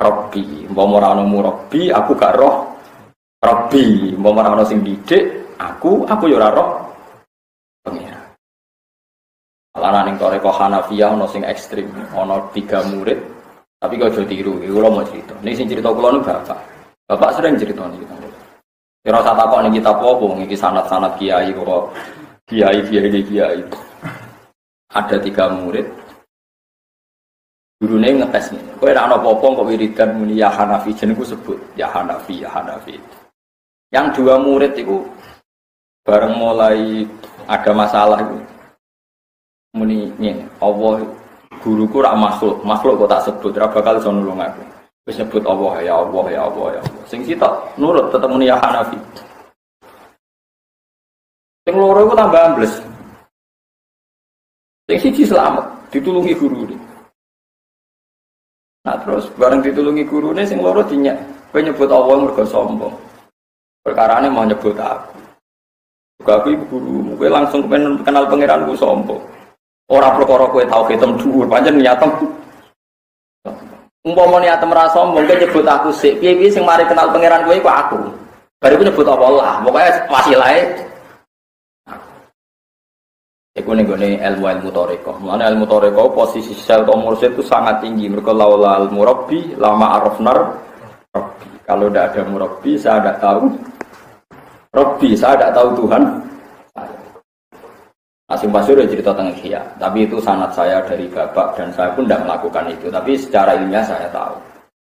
S1: rabbi. Umpama ora ana murabbi aku gak roh rabbi. Umpama ora ana sing didik aku yo ora roh pengira. Ala ning thariqah Hanafiyah ana sing ekstrem, ana 3 murid. Tapi kau jauh tiru, kalau mau cerita. Ini sing cerita kalau nu bapak. Bapak sering cerita nih kita. Kira saat apa nih kita popong, ini sanat-sanat kiai kok kiai. Ada 3 murid. Gurunya ngetes nih. Kau ada anak popong kok wiridan muni ya Hanafi, jenengku sebut ya Hanafi. Yang 2 murid itu bareng mulai ada masalah itu. Muni nih, Allah. Guruku rak makhluk kok tak sebut, ora bakal iso nulung aku. Wis nyebut Allah ya Allah ya Allah ya Allah. Sing sitok nurut tetep muni ya Hanafi. Sing loro iku tambah ambles. Sing siji selamat, ditulungi gurune. Nah terus bareng ditulungi gurune sing loro dinyak, kowe nyebut Allah mergo sombong. Perkarane mau nyebut aku. Juga aku ibu gurumu, kowe langsung kenal pangeranku sombong. Ora perkara kowe tau ketem dhuwur, pancen niatem. Umpama niatem ra sombong, kowe nyebut aku sik, piye-piye sing mari kenal pangeran kowe iku aku. Bar iku nyebut apa Allah, pokoke wasilahe. Iku ning gone ilmu thariqah. Mane ilmu thariqah posisi sel atau mursyid itu sangat tinggi. Mergo laulal murabbi lama arafnar rabbi. Kalau tidak ada murabbi saya tidak tahu Robbi, saya tidak tahu Tuhan. Asim Masyhur cerita tentang Ihya, tapi itu sanad saya dari bapak dan saya pun tidak melakukan itu. Tapi secara ilmiah saya tahu.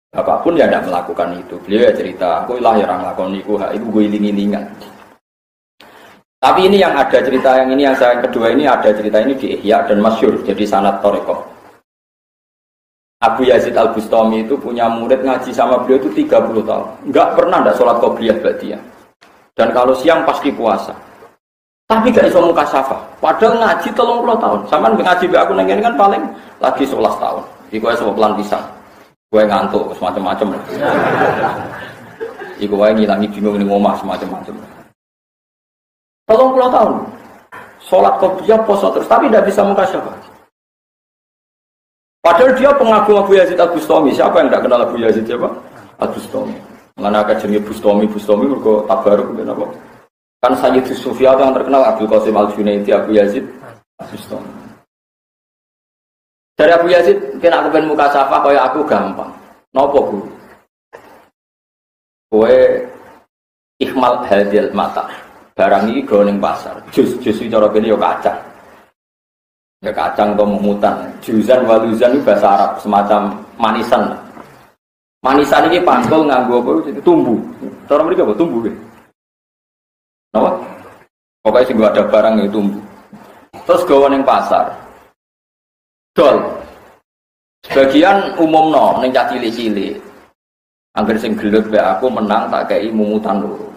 S1: Bapak pun ya tidak melakukan itu. Beliau ya cerita, aku lah yang ngelakon itu, itu gue iling-ilingan. Tapi ini yang ada cerita yang ini yang saya kedua ini ada cerita ini di Ihya dan Masyhur jadi sanad Thariqah. Abu Yazid Al-Bustami itu punya murid ngaji sama beliau itu 30 tahun. Enggak pernah ada sholat qobliyah ba'diyah. Dan kalau siang pasti puasa. Tapi gak iso mukasyafah. Padahal ngaji 30 tahun. Sama ngaji be aku nengin kan paling lagi 11 tahun. Iku iso pelan pisan. Gue ngantuk semacam-macam. Iku wae ngilangi bingung ning omah semacam-macam. 30 tahun. Salat qobliyah poso terus tapi tidak bisa mukasyafah. Padahal dia pengagum Abu Yazid Al-Bustami. Siapa yang tidak kenal Abu Yazid siapa? Al-Bustami. Mana akeh jenenge Bustami mergo tabaruk ben apa? Kan Sayyidus Sufyan yang terkenal Abdul Qasim Al-Junaidi Abu Yazid Al-Bustami. Dari Abu Yazid, kena aku pengen mukasyafah kaya aku gampang. Napa Bu? Kowe ikhmal hadil mata. Barang iki go ning pasar. Jus cara kene ya kacang. Ya kacang atau mumutan. Juzan waluzan itu bahasa Arab semacam manisan. Manisan ini pangkul nganggo apa? Tumbuh. Cara mriki apa tumbuh iki? Napa? Pokoke sing ada barang itu tumbuh. Terus gawa ning pasar. Dol. Sebagian umumno ning cah cilik-cilik. Angger sing gelut wae aku menang tak kei mumutan loro.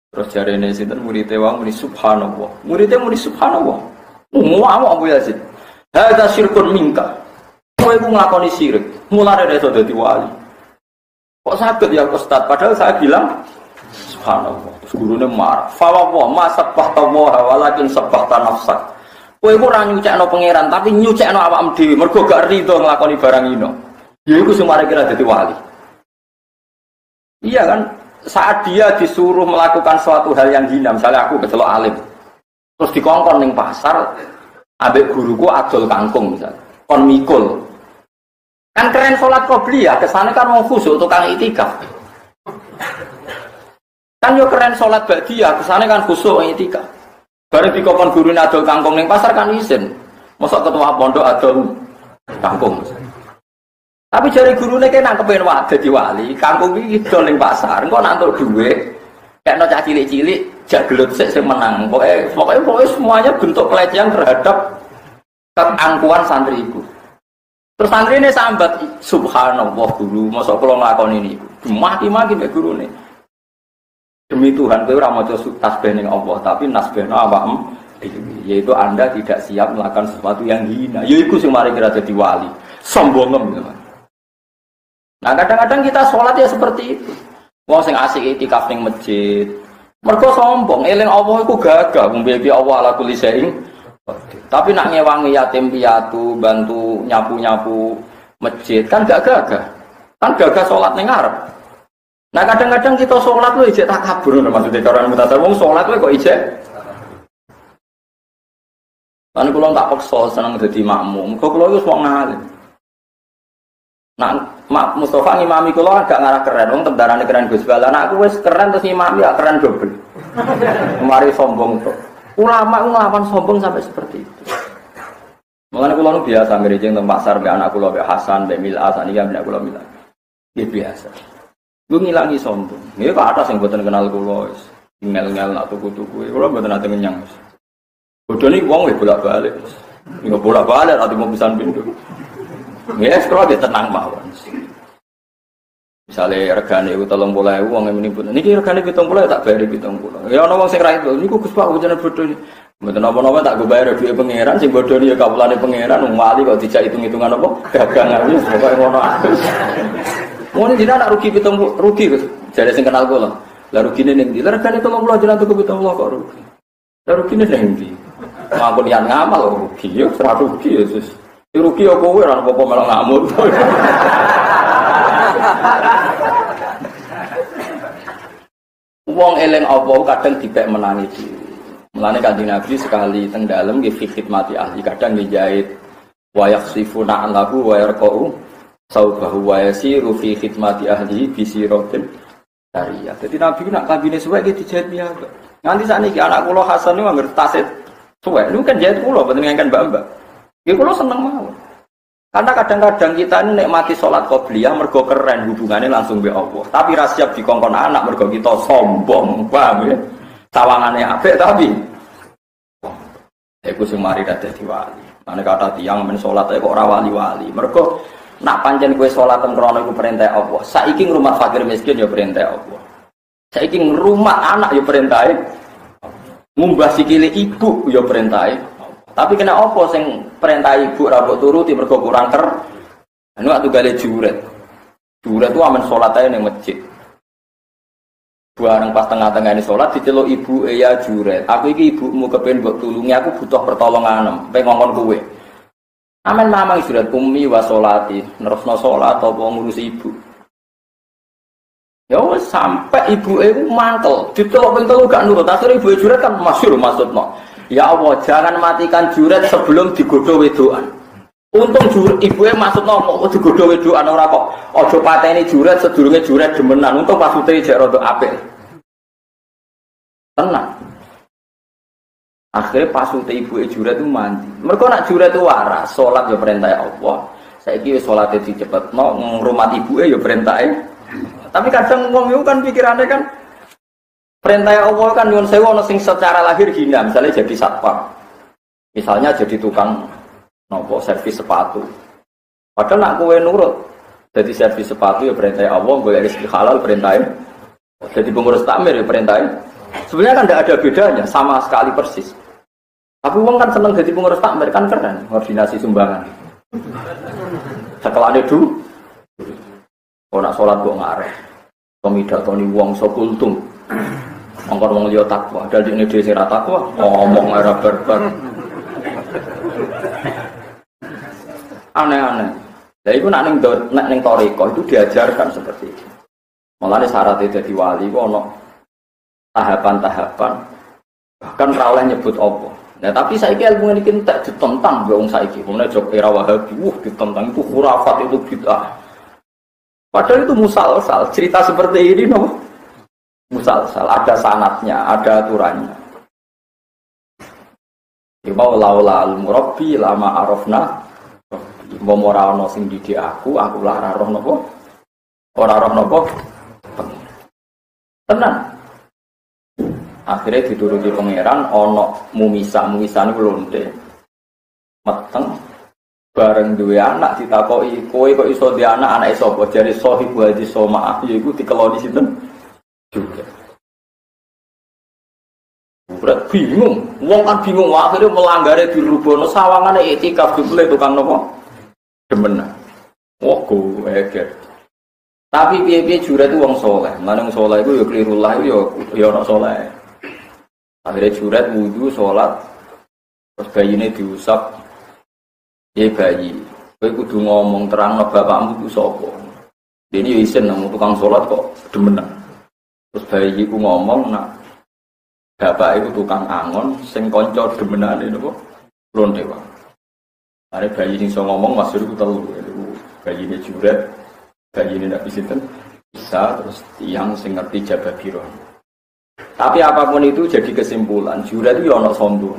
S1: Terus jarene sinten murid wong muni subhanallah. Murid muni subhanallah. Ngomong Abu Yazid. Hadza syirkun minka. Kowe iku nglakoni syirik. Mulane iso dadi wali. Kok saged ya Ustaz? Padahal saya bilang subhanallah. Terus gurune marah. Fa wa ma sabbahta wa walakin sabbahta nafsak. Kowe iku ora nyucekno pangeran tapi nyucekno awakmu dhewe mergo gak rido nglakoni barang ino. Ya iku sing mari kira dadi wali. Iya kan? Saat dia disuruh melakukan suatu hal yang hina, misalnya aku kecelok alim, terus dikongkon ning pasar, ambek guruku adol kangkung misalnya, kon mikul, kan keren sholat qobliyah, kesana kan mau khusyuk tukang itikaf, kan yo keren sholat ba'diyah, kesana kan khusyuk itikaf, bareng dikongkon guru adol kangkung ning pasar kan isin, mosok ketua pondok adol kangkung misalnya. Tapi jari gurune kene nang kepen wae dadi wali, kangkung iki dol ning pasar, engko nak entuk dhuwit, kekno cah cilik-cilik, jak gelut sik sing menang. Pokoke semuanya bentuk pelecehan terhadap keangkuhan santriku. Terus santrine sambat, subhanallah guru, mosok kula nglakoni niku. Maki-maki mek gurune. Demi Tuhan kowe ora maca tasbih ning Allah, tapi nasbihno awakmu dhewe, yaitu Anda tidak siap melakukan sesuatu yang hina. Ya iku sing mari kira dadi wali. Sombong teman. Nah kadang-kadang kita sholat ya seperti itu. Wong sing asik itikaf ning masjid, mergo sombong, eling Allah iku gagah, mumbi Allah ala kulli syai'in. Tapi nak ngewangi yatim piatu, bantu nyapu-nyapu masjid kan gak gagah. Kan gagah sholat ning ngarep. Nah kadang-kadang kita sholat lu ijek takabur, maksudnya cara mutasawuf wong sholat lu kok ijek. Lan kula tak paksa seneng dadi makmum, kok kula wis wong alim. Nah, Mak Mustafa ngimami kula agak ngarah keren, wong tentarane keren Gus Bala. Nah, aku wis keren terus ngimami ya keren dobel. Kemari sombong tuh. Ulama nglawan sombong sampai seperti itu. Makanya kula nu biasa ngrejeng teng pasar mbek anak kula mbek Hasan, mbek Mila, saniki mbek kula Mila. Nggih biasa. Lu ngilangi sombong. Nggih kok ada sing mboten kenal kula wis. Ngel-ngel nak tuku-tuku. Kula mboten ate ngenyang wis. Bodho niki wong wis bolak-balik. Nggih bolak-balik ati mau pisan pindho. Ya, kalau dia tenang mawon. Misalnya regane itu 30.000 wong yang menipu. Niki regane 70 tak bayar 70. Ya ana wong sing ra itu. Niku Gus Pak jenenge bodho. Mboten apa-apa tak go bayar duit pangeran sing bodho ya kawulane pangeran wong wali kok dijak hitung-hitungan apa dagangan wis pokoke ngono. Mun jenengan nak rugi 70 rugi Gus. Jare sing kenal kula. Lah rugine ning ndi? Lah regane 30 jenengan tuku 70 kok rugi. Lah rugine ning ndi? Mampu niat ngamal rugi ya ora rugi ya Sus. Rugi ya kowe ora apa-apa malah ngamuk. Wong eling apa kadang dipek menangi dhewe. Mulane Kanjeng Nabi sekali teng dalem nggih fi khidmati ahli kadang nggih jahit wa yakhsifuna anhu wa yarqau saubahu wa yasiru fi khidmati ahlihi bi siratin syariah. Dadi Nabi nak kabine suwe iki dijahit piyambak. Nganti sakniki anak kula Hasan niku anggere tasit suwe. Niku kan jahit kula boten ngangken mbak-mbak. Nggih kula seneng mawon. Karena kadang-kadang kita ini nikmati sholat qobliyah mergo keren hubungannya langsung be Allah. Tapi ra siap dikongkon anak mergo kita sombong, paham ya? Sawangane apik tapi iku sing mari dadi wali. Mane kata tiyang men salat kok ora wali-wali. Mergo nak pancen kowe salat krana iku perintah Allah. Saiki ngrumat fakir miskin ya perintah Allah. Saiki ngrumat anak ya perintahe. Ngumbah sikile ibu ya perintahe. Tapi kena apa sing perintah ibu ra mbok turuti mergo kurang ker. Anu waktu gale juret. Juret ku amen salat ae ning masjid. Bareng pas tengah-tengah ini sholat diceluk ibu ya juret. Aku iki ibumu kepen mbok tulungi, aku butuh pertolongan. Pengen ngongkon kowe. Amen mamang juret ummi wa sholati, nerusno sholat apa ngurusi ibu. Ya wis sampai ibuke ku mantel, diceluk ping 3 gak nurut. Akhire ibu juret kan masyhur maksudno. Ya Allah, jangan matikan juret sebelum digodho wedokan. Untung juret ibuke maksudno mau digodho wedokan ora kok aja pateni juret sedurunge juret demenan. Untung pasute jek rada apik. Tenang. Akhirnya pasute ibuke juret itu mandi. Mergo nak juret itu waras, salat ya perintah Allah. Saiki wis salate dicepetno, ngrumat ibuke ya perintahe. Tapi kadang wong itu kan pikirannya kan perintah Allah kan nyuwun sewu ana sing secara lahir hina, misalnya jadi satpam. Misalnya jadi tukang nopo servis sepatu. Padahal nak kowe nurut. Jadi servis sepatu ya perintah Allah, golek rezeki halal perintahnya. Jadi pengurus takmir ya perintahnya. Sebenarnya kan tidak ada bedanya, sama sekali persis. Tapi wong kan seneng jadi pengurus takmir kan keren, koordinasi sumbangan. Sekelane dulu. Oh nak sholat kok ngareh. Pemidatoni wong sokultum. Mongkon wong liya takwa, dal dene dhewe sing ra takwa, ngomong ora barbar. Aneh-aneh. Lah iku nak ning thariqah itu diajarkan seperti itu. Mulane syaratnya dadi wali ku ana tahapan-tahapan. Bahkan ra oleh nyebut apa. Nah, tapi saiki ilmu iki entek ditentang wong saiki. Mulane jog era Wahabi, ditentang itu khurafat, itu bid'ah. Padahal itu musalsal, cerita seperti ini no? Musalsal, ada sanatnya, ada aturannya. Ibau laula al-murabbi lama arafna. Mau ora ana sing didik aku lara roh napa? Ora roh napa? Tenang. Akhirnya dituruti pangeran ana mumisa-mumisane lonte. Meteng bareng duwe anak ditakoki, kowe kok iso duwe anak, anake sapa? Jare Sohib Wadi Soma, yaiku dikeloni sinten? Juga. Berat bingung, wong kan bingung, akhirnya melanggare dirubono sawangane iktikaf dibeli tukang nopo? Demenan. Wah, eger. Tapi piye-piye juret itu wong saleh. Lan wong saleh iku ya klirullah ya ora saleh. Akhirnya juret wudu salat terus bayine diusap. Ya bayi, kowe kudu ngomong terangno bapakmu ku sapa. Dene yo isin nang tukang salat kok demenan. Terus bayi ku ngomong nak bapak iku tukang angon sing kanca demenane napa? Lonte wae. Are bayi sing iso ngomong maksud iku telu. Bayine juret, bayine ndak bisa terus tiyang sing ngerti jababiro. Tapi apapun itu jadi kesimpulan, juret itu ana sombong.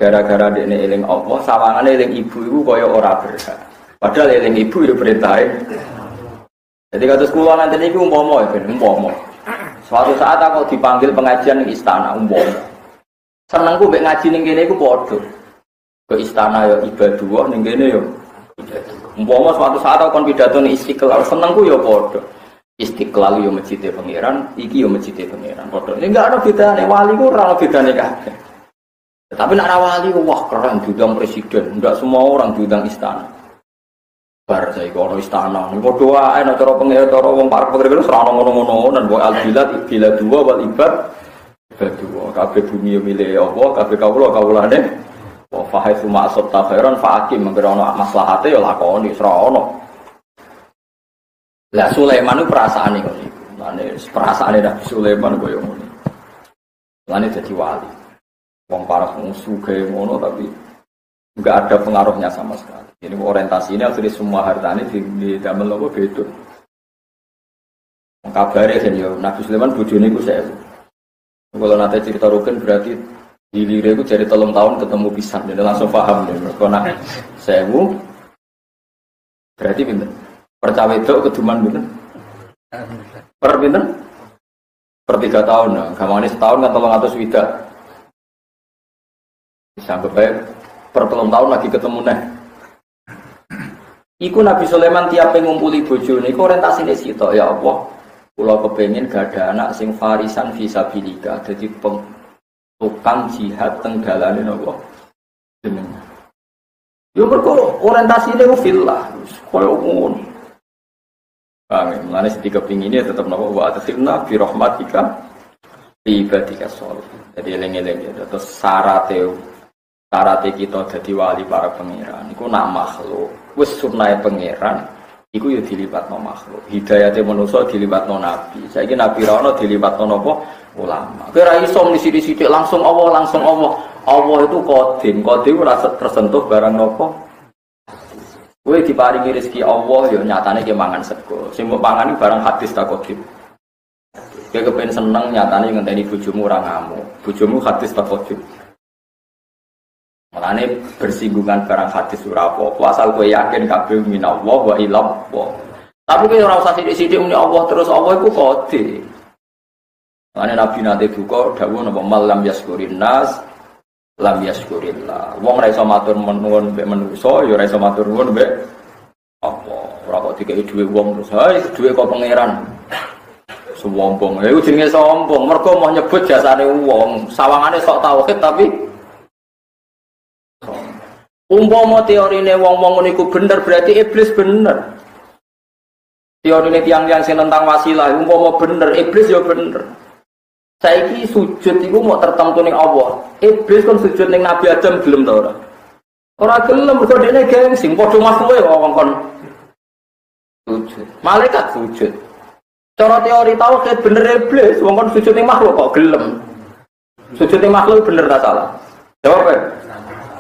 S1: Gara-gara dekne eling Allah, sawangane eling ibu iku kaya ora berhak. Padahal eling ibu ya perintahe. Jadi kados kula nanti niku umpama ya, umpama. Suatu saat aku dipanggil pengajian ning istana umpama. Senengku mbek ngaji ning kene iku padha. Ke istana ya ibadah ning kene ya. Umpama suatu saat aku kon pidato ning Istiqlal, senengku ya padha. Istiqlal ya masjide pangeran, iki ya masjide pangeran. Padha. Ini enggak ada bedane, wali ku ora ana bedane kabeh. Tapi nak wali wah keren diundang presiden, enggak semua orang diundang istana. Bar saiki ono istana, niku doa ana cara pengen cara wong parek pengen ora ngono-ngono dan wa al-bilad bila dua wal ibad dua. Kabeh bumi yo milih Allah, kabeh kawulane. Wa fahai suma asab khairan fa akim mengko ono maslahate yo lakoni ora ono. Lah Sulaiman itu perasaane kok niku. Mane perasaane Nabi Sulaiman koyo ngono. Lane dadi wali. Wong parah wong sugih ngono tapi nggak ada pengaruhnya sama sekali. Jadi orientasi ini akhirnya semua harta ini di dalam apa beda. Kabarnya kan ya Nabi Sulaiman bojone iku saya. Kalau nanti cerita Rukin berarti di Lire itu jadi 3 tahun ketemu pisan, jadi langsung paham deh. Kalau nak sewu berarti pinter. Percawe itu keduman pinter. Per pinter? Per 3 tahun. Nah, gampang ini setahun kan 300 widak. Bisa anggap baik per 3 tahun lagi ketemu nih. Iku Nabi Sulaiman tiap ngumpuli bojone iku orientasine sitok ya Allah. Kula kepengin gak ada anak sing farisan fisabilillah dadi tukang jihad teng dalane napa jenengan. Yo mergo orientasine ku fillah koyo ngono. Amin. Mulane sing dikepingine tetep napa wa atina fi rahmatika fi ibadika sholih. Jadi eling-eling ya terus syaratnya kita jadi wali para pangeran iku nak makhluk wis sunnahe pangeran iku ya dilibatno makhluk hidayate manusa dilibatno nabi saiki nabi ra ono dilibatno napa ulama kowe ra iso sithik-sithik langsung Allah Allah itu kodim ora tersentuh barang napa kowe diparingi rezeki Allah ya nyatane ki mangan sego sing mbok pangani barang hadis ta kodim kowe kepen seneng nyatane ngenteni bojomu ora ngamuk bojomu hadis ta kodim. Makanya bersinggungan barang hadis ora apa-apa asal kowe yakin kabeh minallah wa ilallah. Tapi kowe ora usah sithik-sithik muni Allah terus Allah iku kode. Makanya Nabi nate buka dawuh napa malam yaskurin nas lam yaskurillah. Wong ora iso matur nuwun mbek manusa ya ora iso matur nuwun mbek apa. Ora kok dikeki dhuwit wong terus hae dhuwit kok pangeran. Sombong. Ya iku jenenge sombong. Mergo mau nyebut jasane wong, sawangane sok tauhid tapi umpama teorine wong-wong niku bener berarti iblis bener. Teorine tiang-tiang sing tentang wasilah umpama bener iblis ya bener. Saiki sujud iku mau tertentu ning Allah. Iblis kon sujud ning Nabi Adam gelem ta ora? Ora gelem mergo dene gengsi padha makhluke wong kon sujud. Malaikat sujud. Cara teori tauhid bener iblis wong kon sujud ning makhluk kok gelem. Sujud ning makhluk bener ta salah? Jawab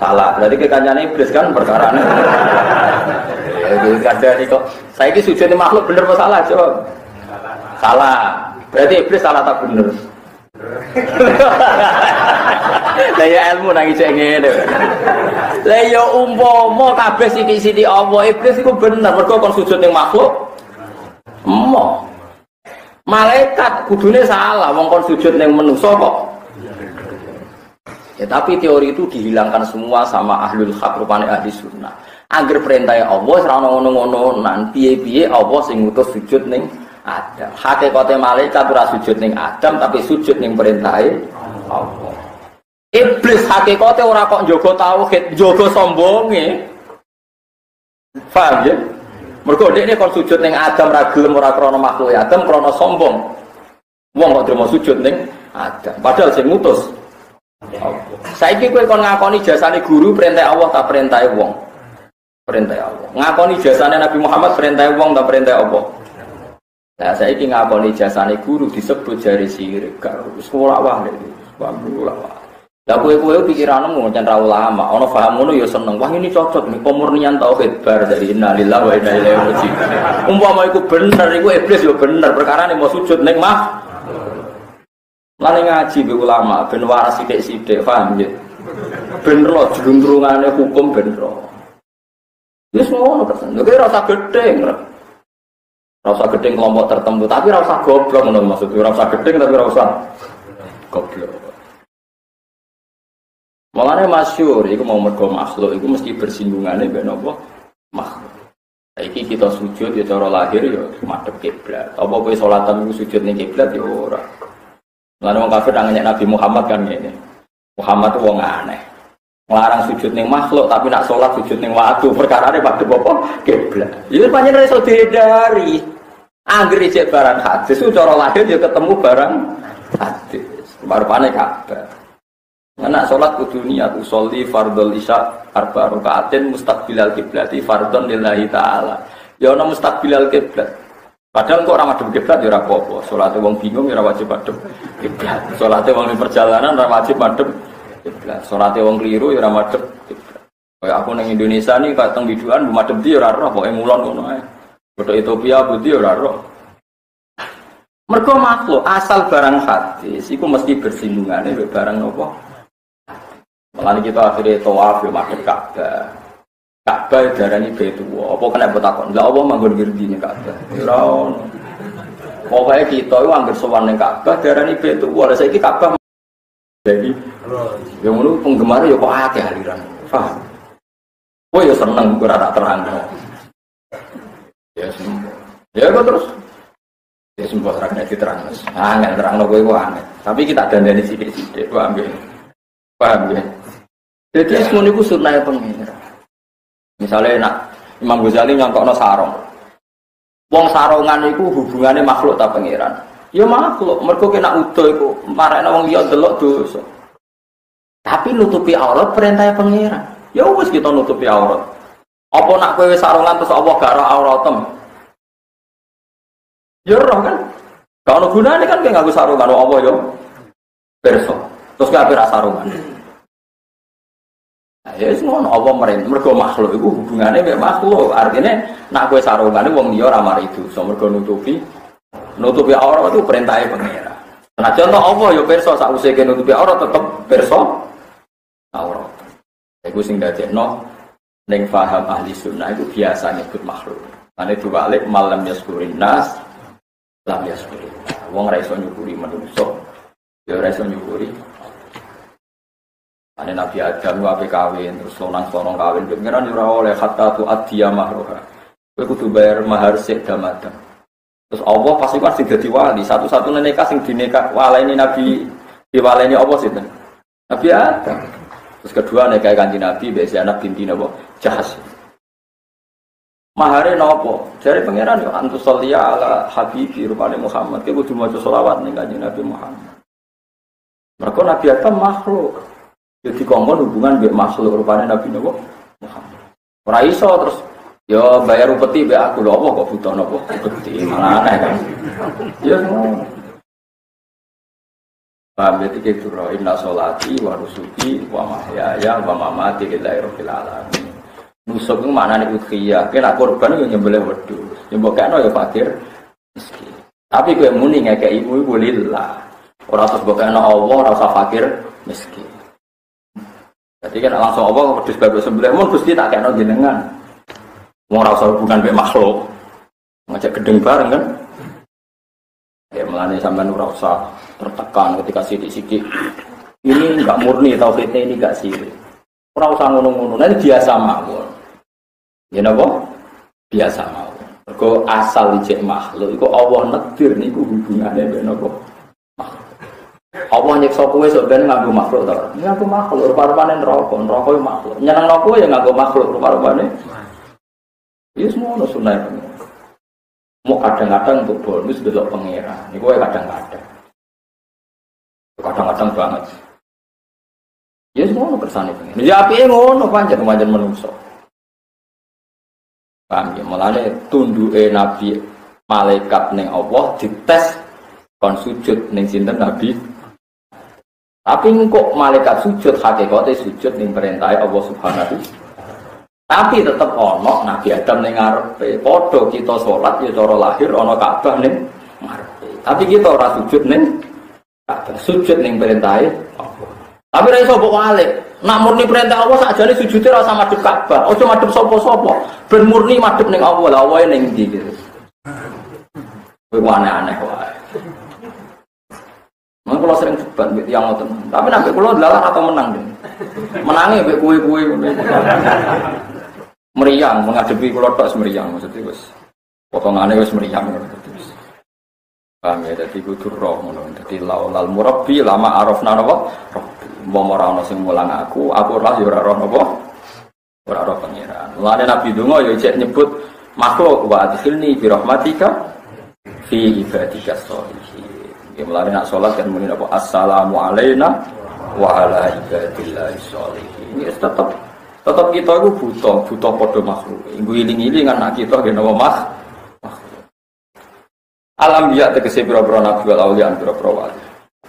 S1: salah, berarti kekancane iblis kan perkara ini. Kadang kok, saya ini sujud makhluk bener apa salah? Coba. Salah, berarti iblis salah tak bener. Lah ya ilmu nang isih ngene. Lah ya umpama kabeh sithik-sithik Allah iblis iku bener, mergo kon sujud ning makhluk. Malaikat kudune salah, wong kon sujud ning manusa kok. Ya, tapi teori itu dihilangkan semua sama ahlul haq rupane ahli sunnah. Angger perintah Allah ora ngono-ngono nan piye-piye Allah sing ngutus sujud ning Adam. Hakikate malaikat ora sujud ning Adam tapi sujud ning perintahe Allah. Iblis hakikate ora kok njaga tauhid, njaga sombonge. Paham ya? Mergo dekne kon sujud ning Adam ra gelem ora krana makhluk Adam krana sombong. Wong kok terima sujud ning Adam padahal sing ngutus saiki kowe kon ngakoni jasane guru perintah Allah ta perintah wong? Perintah Allah. Ngakoni jasane Nabi Muhammad perintah wong ta perintah Allah? Lah saiki ngakoni jasane guru disebut jari sirik. Wis ora wae iki. Alhamdulillah. Lah kowe pikiranmu jan ra ulama, ana paham ngono ya seneng. Wah ini cocok nih pemurnian tauhid bar dari innalillahi wa inna ilaihi raji'un. Umpama iku bener iku iblis ya bener perkara mau sujud ning mah lane ngaji be ulama ben waras sithik-sithik paham nggih. Ben ro jluntrungane hukum ben ro. Wis ngono persen. Lha ora usah gedeng. Ora usah gedeng kelompok tertentu, tapi ora usah goblok ngono maksud. Ora usah gedeng tapi ora usah goblok. Mulane masyhur iku mau mergo makhluk iku mesti bersinggungan mbek napa? Makhluk. Saiki kita sujud ya cara lahir ya madhep kiblat. Apa kowe salatan iku sujud ning kiblat ya ora. Lalu orang kafir nanya Nabi Muhammad kan gini. Muhammad itu wong aneh. Ngelarang sujud ning makhluk tapi nak sholat sujud ning watu. Perkarane pada apa? Kiblat. Itu panjenengan iso dihindari. Angger ijek barang hadis itu cara lahir ya ketemu barang hadis. Rupane kabar. Anak sholat kudu niat usolli fardhul isya arba rakaatin mustaqbilal kiblati fardhon lillahi taala. Ya ana mustaqbilal kiblat. Padahal kok ora madhep kiblat ya ora apa-apa. Salate wong bingung ya ora wajib madhep kiblat. Salate wong ing perjalanan ora wajib madhep kiblat. Salate wong keliru ya ora madhep kiblat. Kayak aku nang Indonesia nih kateng biduan madhep ndi ora roh, pokoke mulon ngono ae. Foto Ethiopia putih ora roh. Mergo makhluk asal barang hadis iku mesti bersinggungan mbek barang nopo. Mulane kita akhirnya tawaf yo madhep Ka'bah. Ka'bah darani Baitullah. Apa kena betakon? Lah Allah manggon ngerti ning Ka'bah. Ora ono. Pokoke kita iku anggere sowan ning Ka'bah darani Baitullah. Lah saiki Ka'bah jadi yang ngono penggemar yo kok akeh aliran. Paham? Kowe yo seneng ora tak terangno. Ya sembuh. Ya kok terus ya sembuh ora kena diterangno. Angel terangno kowe kok aneh. Tapi kita dandani sithik-sithik, paham ya? Paham ya? Jadi semuanya itu sunnah pengira. Misalnya nak Imam Ghazali nyontokno sarong. Wong sarongan itu hubungannya makhluk tak pengiran. Ya makhluk, mergo kena udo iku marekno wong liya delok dosa. Tapi nutupi aurat perintah pengiran. Ya wis kita nutupi aurat. Apa nak kowe sarongan terus Allah gak ora auratem? Ya roh kan. Gak ono gunane kan kowe nganggo sarungan apa yo. Perso. Terus kowe ape ra sarungan. Ya semua Allah mergo makhluk itu hubungannya mek makhluk. Artinya nak kowe sarungane wong liya ora mari dosa mergo nutupi aurat itu perintahe pangeran. Nah contoh Allah ya pirsa sakwise nutupi aurat tetep pirsa aurat. Iku sing dadekno ning paham ahli sunnah itu biasa nyebut makhluk. Ane diwalik malam yaskurin nas lam yaskurin. Wong ra iso nyukuri manungsa ya ora iso nyukuri. Ane Nabi Adam wae kawin terus lonang-lonong kawin pengiran ora oleh hatta tu adhiya mahroha. Kowe kudu bayar mahar sik damadam. Terus Allah pasti kan sing dadi wali, satu-satunya nikah sing dinikah waleni Nabi diwaleni apa sih? Nabi Adam. Terus kedua nikah Kanjeng Nabi mbek anak binti napa? Jahas. Mahare napa? Jare pangeran yo antus sholli ala habibi rupane Muhammad. Kowe kudu maca selawat ning Kanjeng Nabi Muhammad. Mergo Nabi Adam makhluk. Jadi kongkon hubungan mbek makhluk rupane Nabi napa? Muhammad. Ora iso terus yo bayar upeti mbek aku lho apa kok butuh napa? Upeti malah aneh kan. Ya ngono. Paham ya iki tur inna sholati wa nusuki wa mahyaya wa mamati lillahi rabbil alamin. Nusuk ku maknane udhiyah. Kena korban yo nyembelih wedhus. Nyembokno ya fakir miskin. Tapi kowe muni ngekeki ibu iku lillah. Ora terus bokno Allah ora usah fakir miskin. Jadi kan langsung Allah wedhus bagus sembelih mun Gusti tak kena jenengan. Wong ora usah hubungan mek makhluk. Ngajak gedeng bareng kan. Ya melane sampean ora usah tertekan ketika sidik-sidik. Ini enggak murni tauhidnya ini enggak sirik. Ora usah ngono-ngono. Nanti biasa mawon. Ya napa? Biasa mawon. Mergo asal ijek makhluk iku Allah nekdir niku hubungane mek napa? Allah nyiksa kowe sok ben nganggo makhluk to. Nganggo makhluk rupa-rupane neraka, neraka yo makhluk. Nyenengno kowe ya nganggo makhluk rupa-rupane. Iya semua ono sunah. Mau kadang-kadang untuk bonus delok pangeran. Niku wae kadang-kadang. Kadang-kadang banget. Ya semua ono kersane pengen. Ya apike ngono pancen menungso. Paham ya? Mulane tunduke nabi malaikat ning Allah dites kon sujud ning sinten nabi. Tapi kok malaikat sujud hakikate sujud ning perintahe Allah Subhanahu. Tapi tetep ono Nabi Adam ning ngarepe. Padha kita salat ya cara lahir ana Ka'bah ning ngarepe. Tapi kita ora sujud ning Ka'bah, sujud ning perintahe Allah. Tapi ra iso mbok walik. Nak murni perintah Allah sakjane sujude ora usah madhep Ka'bah. Aja madhep sapa-sapa. Ben murni madhep ning Allah. Lah wae ning ndi gitu. Kowe aneh-aneh wae. Mun kula sering debat mbek tiyang ngoten. Tapi nek kula dalah atau menang deh. Menange mbek kuwe-kuwe ngene. Meriang menghadapi kula tok meriang maksudnya wis potongane wis meriang ngono terus. Paham ya dadi kudu roh ngono. Dadi laulal murabbi lama arafna napa? Rabbi. Mbok ora ana sing mulang aku ora ya ora roh napa? Ora roh pangeran. Mulane Nabi donga ya cek nyebut makhluk wa adkhilni bi rahmatika fi ibadika sholihin. Ya mulane nak salat kan muni napa? Assalamu alayna wa ala ibadillahi sholihin. Ya tetap kita itu butuh pada makhluk. Ibu iling-iling anak kita kena makhluk. Alam biak tegese pira-pira nabi wal auliya pira-pira wali.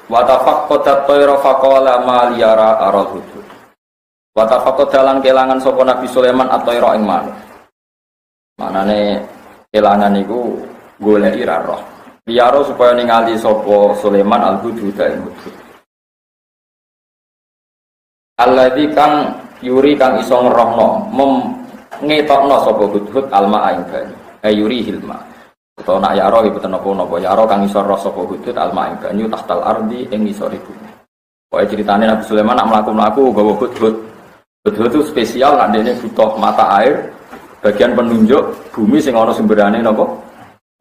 S1: Wa tafaqqatat tayra faqala ma liyara aradhu. Wa tafaqadalan kelangan sapa Nabi Sulaiman at-tayra ing manuk. Manane kelangan iku goleki ra roh. Biaro supaya ningali sapa Sulaiman al-hudhud ing hudhud. Alladzi kang yuri kang iso ngerohno ngetokno sapa hudhud alma ing banyu. Yuri hilma. Utawa nak yaro iki boten napa-napa. Yaro kang iso roh sapa hudhud alma ing banyu tahtal ardi ing isore bumi. Pokoke ceritane Nabi Sulaiman nak mlaku-mlaku gawa hudhud. Hudhud itu spesial nak dene butuh mata air. Bagian penunjuk bumi sing ana sumberane napa?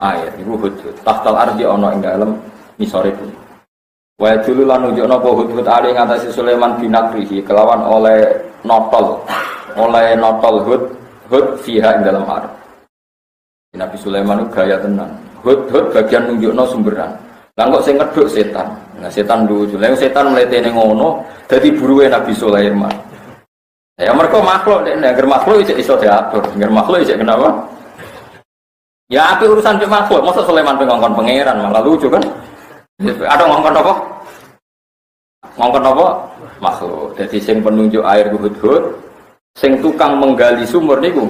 S1: Air. Iku hudhud. Tahtal ardi ana ing dalem isore bumi. Wa dulu lan nunjukno apa hudhud ali ngatasi Sulaiman binakrihi kelawan oleh notol hud fiha ing dalam arep. Nabi Sulaiman itu gaya tenan. Hud bagian nunjukno sumberan. Lah kok sing ngeduk setan. Nah setan lucu. Lah setan mletene ngono dadi buruwe Nabi Sulaiman. Ya mergo makhluk nek ngger makhluk iso diatur. Ngger makhluk iso kenapa? Ya api urusan makhluk. Masa Sulaiman ngongkon pangeran malah lucu kan? Ada ngongkon apa? Ngongkon apa? Makhluk. Jadi sing penunjuk air hudhud, sing tukang menggali sumur niku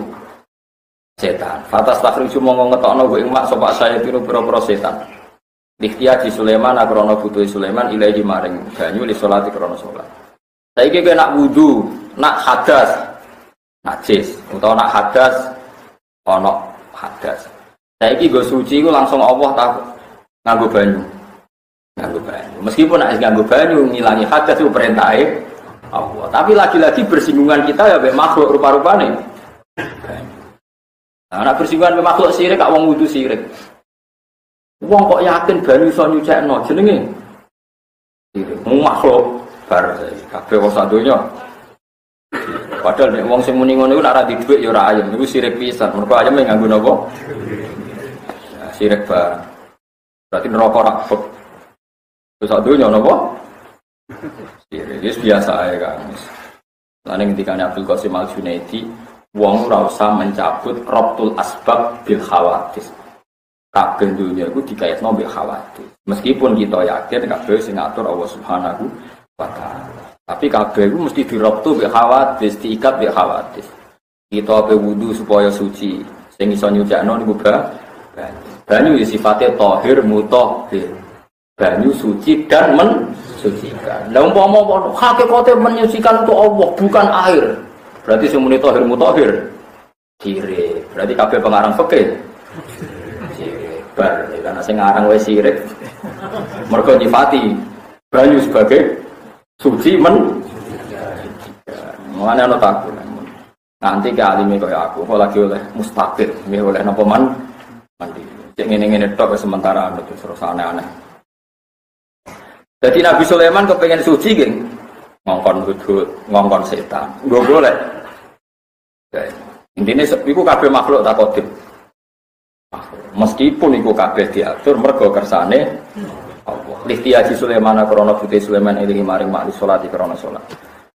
S1: setan. Fatas takhriju mongko ngetokno ku ing mak sapa saya pira pira setan. Dikhtiya di Sulaiman akrana butuh Sulaiman ilahi maring banyu li salati krana salat. Saiki kowe nak wudu, nak hadas najis utawa nak hadas ana hadas. Saiki go suci ku langsung Allah tak nganggo banyu. Meskipun nek nganggo banyu ngilangi hadas itu perintahe Allah. Tapi lagi-lagi bersinggungan kita ya mbek makhluk rupa-rupane. Nah, nek bersinggungan mbek makhluk sirik kak wong wudu sirik. Wong kok yakin banyu iso nyucekno jenenge sirik. Makhluk bar kabeh wong sadonya. Padahal nek wong sing muni ngono iku nek ora di dhuwit ya ora ayem. Niku sirik pisan. Mergo ayeme nganggo napa? Ya, sirik bar. Berarti neraka ra terus adunya napa? Sirik biasa ae Kang. Lan ngendikane Abdul Qasim Al-Junaidi, wong ora usah mencabut rabtul asbab bil khawatis. Kabeh dunya iku dikaitno bil khawatis. Meskipun kita yakin kabeh sing ngatur Allah Subhanahu wa taala. Tapi kabeh iku mesti dirabtu bil khawatis, diikat bil khawatis. Kita ape wudu supaya suci. Sing iso nyucikno niku banyu sifatnya tahir mutahhir. Banyu suci dan mensucikan. Lah umpama hakikate menyucikan untuk Allah bukan air. Berarti sing muni tahir mutahhir sirik. Berarti kabeh pengarang fikih sirik. Bar karena sing ngarang wis sirik. Mergo nyifati banyu sebagai suci Mulane ana takut. Nanti ke alime kaya aku, kok lagi oleh mustaqil, nggih oleh napa mandi. Cek ngene-ngene tok sementara anu terus aneh-aneh. Jadi Nabi Sulaiman kepengen suci geng, ngongkon hudhud, ngongkon setan, nggak boleh. Intinya iku kabeh makhluk tak kodip. Meskipun iku kabeh diatur mergo kersane Allah. Lihtiyaji Sulaiman krana putih Sulaiman ilahi maring makli salati krana salat.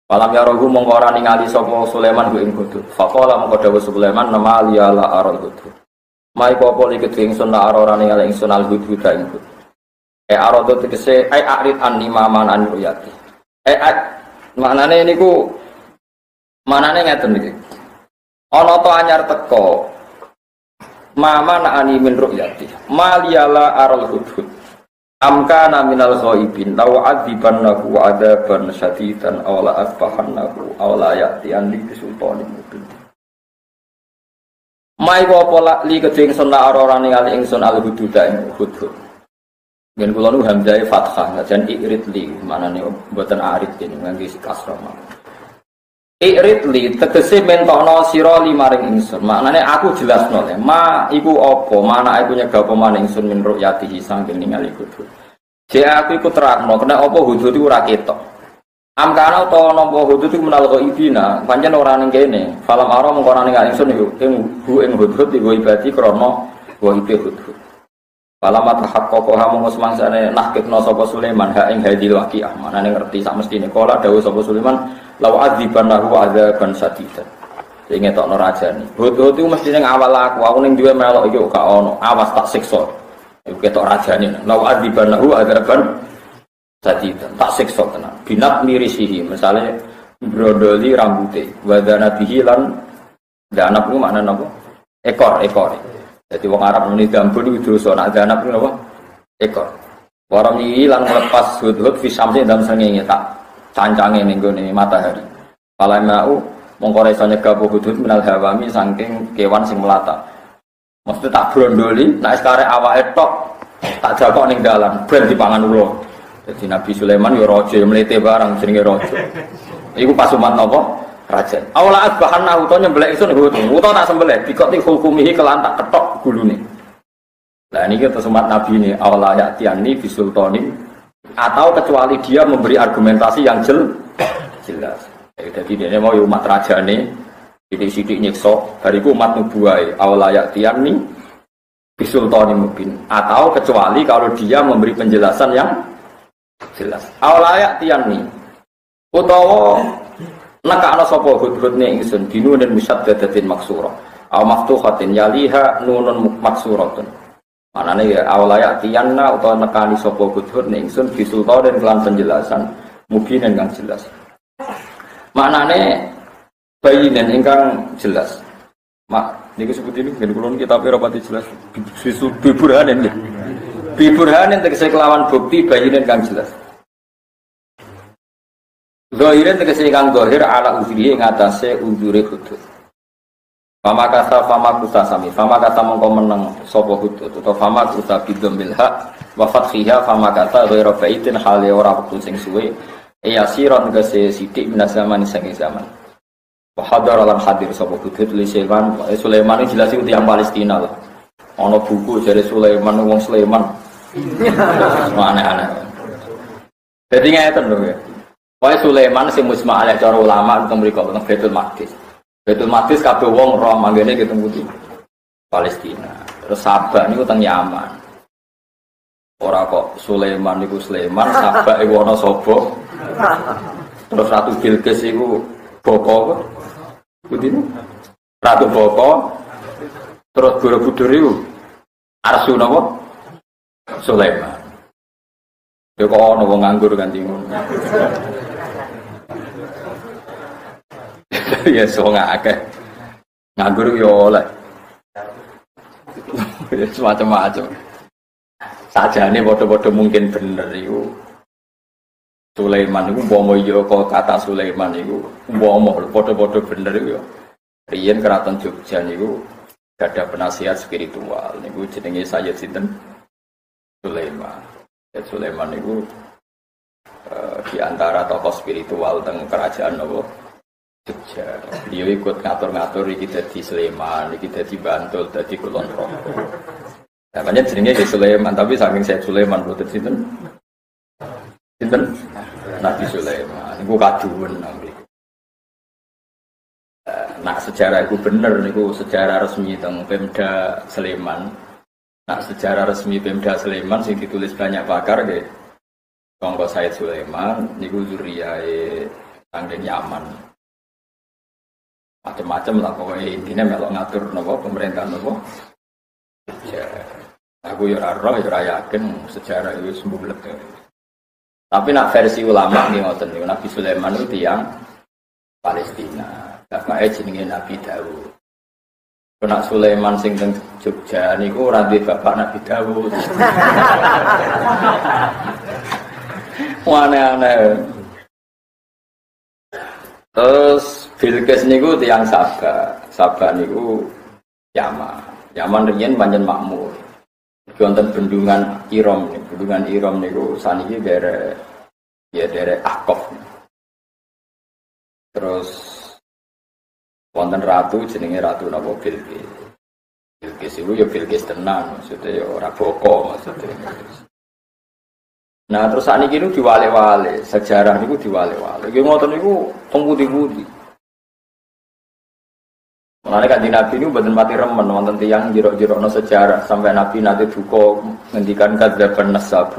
S1: Falam yarohu mongko ora ningali sapa Sulaiman ku ing hudhud. Faqala mongko dawuh Sulaiman nama liyala aral hudhud. Mai apa iki ingsun ora ningali ingsun al hudhud ing hudhud. Arodo tegese arid anima manan ruyati. Maknane niku manane ngeten iki. Ana to anyar teko. Mama na'ani min ruyati. Maliyala aral hudhud. Amkana minal ghaibin law adzibannahu adzaban syadidan aw la asbahannahu aw la ya'tiyan li bisultanin mubin. Mai apa li kedhe ingsun ora ningali ingsun al hudhud ing hudhud. Ngen kula nu hamzah fathah jan irid li manane mboten arid ini ngangge kasrah. Irid li tegese mentokno sira li maring ingsun. Maknane aku jelasno le. Ma iku apa? Mana aku nyegah apa maning ingsun min ru'yatihi saking ningali hudhud. Jek aku iku terangno kena apa hudhud iku ora ketok. Amkana utawa napa hudhud iku menal ghaibina, pancen ora ning kene. Falam ara mung ora ningali ingsun iku ing hudhud iku ibadi krana ghaibe hudhud. Palamat haqqaqo hamu semangsane nahkitna sapa Sulaiman ha ing hadil waqiah manane ngerti sak mestine kala dawuh sapa Sulaiman law adzibannahu adzaban sadidan sing ngetokno rajane hudhud iku mestine ngawal aku ning duwe melok iki gak ono awas tak siksa iku ketok rajane law adzibannahu adzaban sadidan tak siksa tenan binat mirisihi misale brodoli rambute wadanatihi lan danap ku makna napa ekor jadi wong Arab muni dambun iku dosa nak danap ku napa ekor waram iki lan melepas hudhud fi samsi dalam srengenge tak cancange ning gone matahari pala mau mongko iso nyegah hudhud minal hawami saking kewan sing melata mesti tak brondoli nek sekarek awake tok tak jakok ning dalan ben dipangan ulo. Jadi Nabi Sulaiman ya raja mlete barang jenenge raja. Iku pas umat napa? Raja. Awala asbahana utawa nyembelih isun utawa tak sembelih dikoti hukumihi kelan tak ketok gulune. Lah niki terus umat Nabi ini awala ya'tiani bisultani atau kecuali dia memberi argumentasi yang jelas. Jadi dia mau umat rajane sithik-sithik nyiksa bariku umat nubuwae awala ya'tiani bisultani mungkin atau kecuali kalau dia memberi penjelasan yang jelas. Awalayak tiang ni, utawa nakana sopo hudhud ni ingsun binun dan musaddadatin maksura, aw maftuhatin yaliha nunun maksuratun. Manane ya awalayak tianna utawa nakani sopo hudhud ni ingsun bisulta dan kelan penjelasan mungkin dan jelas. Maknane bayinen ingkang jelas. Mak niku sebut ini nggih kula kita rapati jelas biburhanen nggih. Biburhanen tegese kelawan bukti bayinen kang jelas. Zahirin tegese kang zahir ala uzrihi ing atase uzure hudud. Fama kusa sami, fama kata mongko meneng sapa hudud utawa fama kusa bidzamil haq wa fathiha fama kata ghairu baitin hale ora wektu sing suwe ya siron tegese sithik minas zaman sing zaman. Wa hadar lan hadir sapa hudud li Sulaiman iki jelas iku tiyang Palestina lah. Ana buku jare Sulaiman wong Sulaiman. Aneh-aneh. Dadi ngeten lho ya. Pokoke Sulaiman sing musma' alaih cara ulama teng mriku teng Baitul Maqdis. Baitul Maqdis kabeh wong roh manggene ketemu di Palestina. Terus Sabak niku teng Yaman. Ora kok Sulaiman niku Sulaiman, Sabak iku ana sapa? Terus Ratu Bilqis iku bapa Putih Ratu Boko terus Borobudur itu Arsu napa Sulaiman. Ya kok ana wong nganggur kan ngono. Ya wong akeh. Nganggur yo oleh. Ya semacam-macam. Sajane padha-padha mungkin bener iku. Sulaiman itu umpama ya kata Sulaiman itu umpama padha-padha bener iku ya. Riyen Keraton Jogja niku ada penasihat spiritual niku jenenge Sayyid sinten Sulaiman. Sayyid Sulaiman niku di antara tokoh spiritual teng kerajaan napa Jogja. Dia ikut ngatur-ngatur iki dadi Sulaiman, iki dadi Bantul, dadi Kulon Progo. Namanya jenenge Sulaiman tapi saking Sayyid Sulaiman boten sinten Nabi Sulaiman, niku kaduwen nang nak sejarah itu bener niku sejarah resmi teng Pemda Sleman. Nak sejarah resmi Pemda Sleman sing ditulis banyak pakar nggih. Kanggo Said Sulaiman niku zuriyae saking Yaman. Macam-macam lah pokoknya intinya melok ngatur napa pemerintahan napa. Ya, aku ya ora roh ya ora yakin sejarah itu sembulet. Tapi nak versi ulama nih ngoten niku Nabi Sulaiman itu tiyang Palestina. Bapake jenenge Nabi Daud. Kena Sulaiman sing teng Jogja niku ora duwe bapak Nabi Daud. Aneh-aneh. Terus Bilqis niku tiyang Sabak niku Yaman. Yaman riyen pancen makmur. Wonten bendungan Iram niku saniki derek Ahqaf. Terus wonten ratu jenenge Ratu napa Bilqis. Bilqis iku ya Bilqis tenan, maksudnya ya ora boko maksudnya. Nah terus saniki niku diwale-wale, sejarah niku diwale-wale. Nggih ngoten niku teng pundi-pundi. Mulane Kanjeng Nabi niku mboten pati remen wonten tiyang jero-jerokno sejarah sampai Nabi nanti duka ngendikan kadzaban nasab.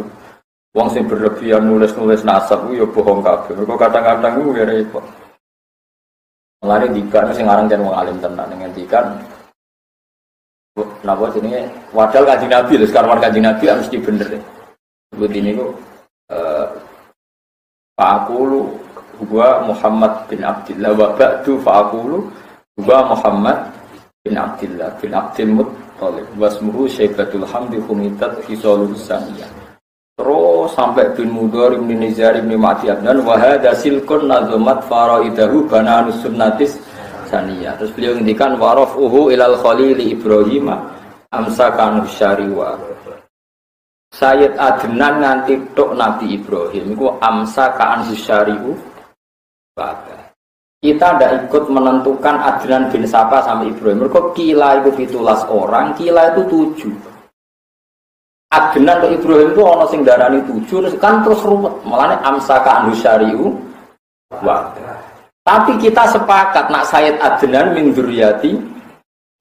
S1: Wong sing berlebihan nulis-nulis nasab ku ya bohong kabeh. Mergo kadang-kadang ku ya repot. Mulane dikan sing aran jan wong alim tenan ngendikan napa jenenge wadal Kanjeng Nabi lho sekarang Kanjeng Nabi mesti bener. Sebut ini ku Pak Akulu huwa Muhammad bin Abdillah wa ba'du fa'aqulu huwa Muhammad bin Abdillah bin Abdil Muttalib wasmuhu Syaibatul Hamdi Humidat Hisalul Saniyah. Terus sampai bin Mudhar bin Nizar bin Ma'di Abnan wa hadza silkun nazamat faraidahu bananus sunnatis saniyah. Terus beliau ngendikan warafuhu ilal khalili Ibrahim amsakan syariwa. Sayyid Adnan nganti tok Nabi Ibrahim iku amsakan syariu. Kita tidak ikut menentukan Adnan bin Sapa sampai Ibrahim. Mereka kila itu 17 orang, kila itu 7. Adnan ke Ibrahim itu ono sing darani 7 kan terus ruwet. Mulane amsaka anhu syari'u wa. Tapi kita sepakat nak Sayyid Adnan min dzurriyyati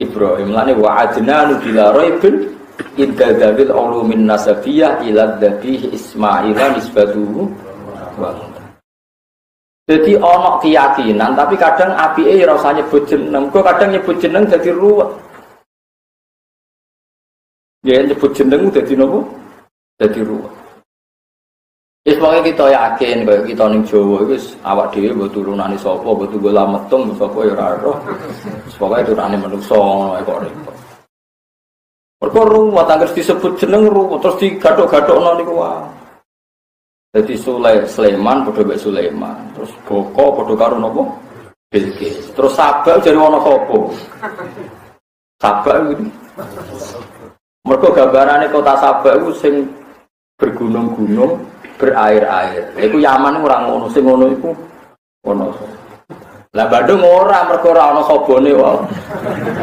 S1: Ibrahim. Mulane wa Adnan bila raibin idza dzabil ulumin nasabiyah ila dzabih Ismail nisbatuhu wa. Jadi ono keyakinan tapi kadang apike ora usah nyebut jeneng. Kok kadang nyebut jeneng jadi ruwet. Ya nyebut jeneng dadi nopo? Dadi ruwet. Wis pokoke kita yakin kaya kita ning Jawa iku wis awak dhewe mbok turunane sapa, mbok tunggu lametung sapa ya ora roh. Wis pokoke turunane manungsa ngono kok repot. Mergo ruwet anggere disebut jeneng ruwet terus digathuk-gathukno niku wae. Dadi Sulaiman padha mek Sulaiman, terus Boko padha karo napa? Bilqis. Terus Sabak jare ana sapa? Sabak iki. Mergo gambarane kota Sabak iku sing bergunung-gunung, berair-air. Iku Yaman ora ngono, sing ngono iku ono. Lah Bandung ora mergo ora ana sabone wae.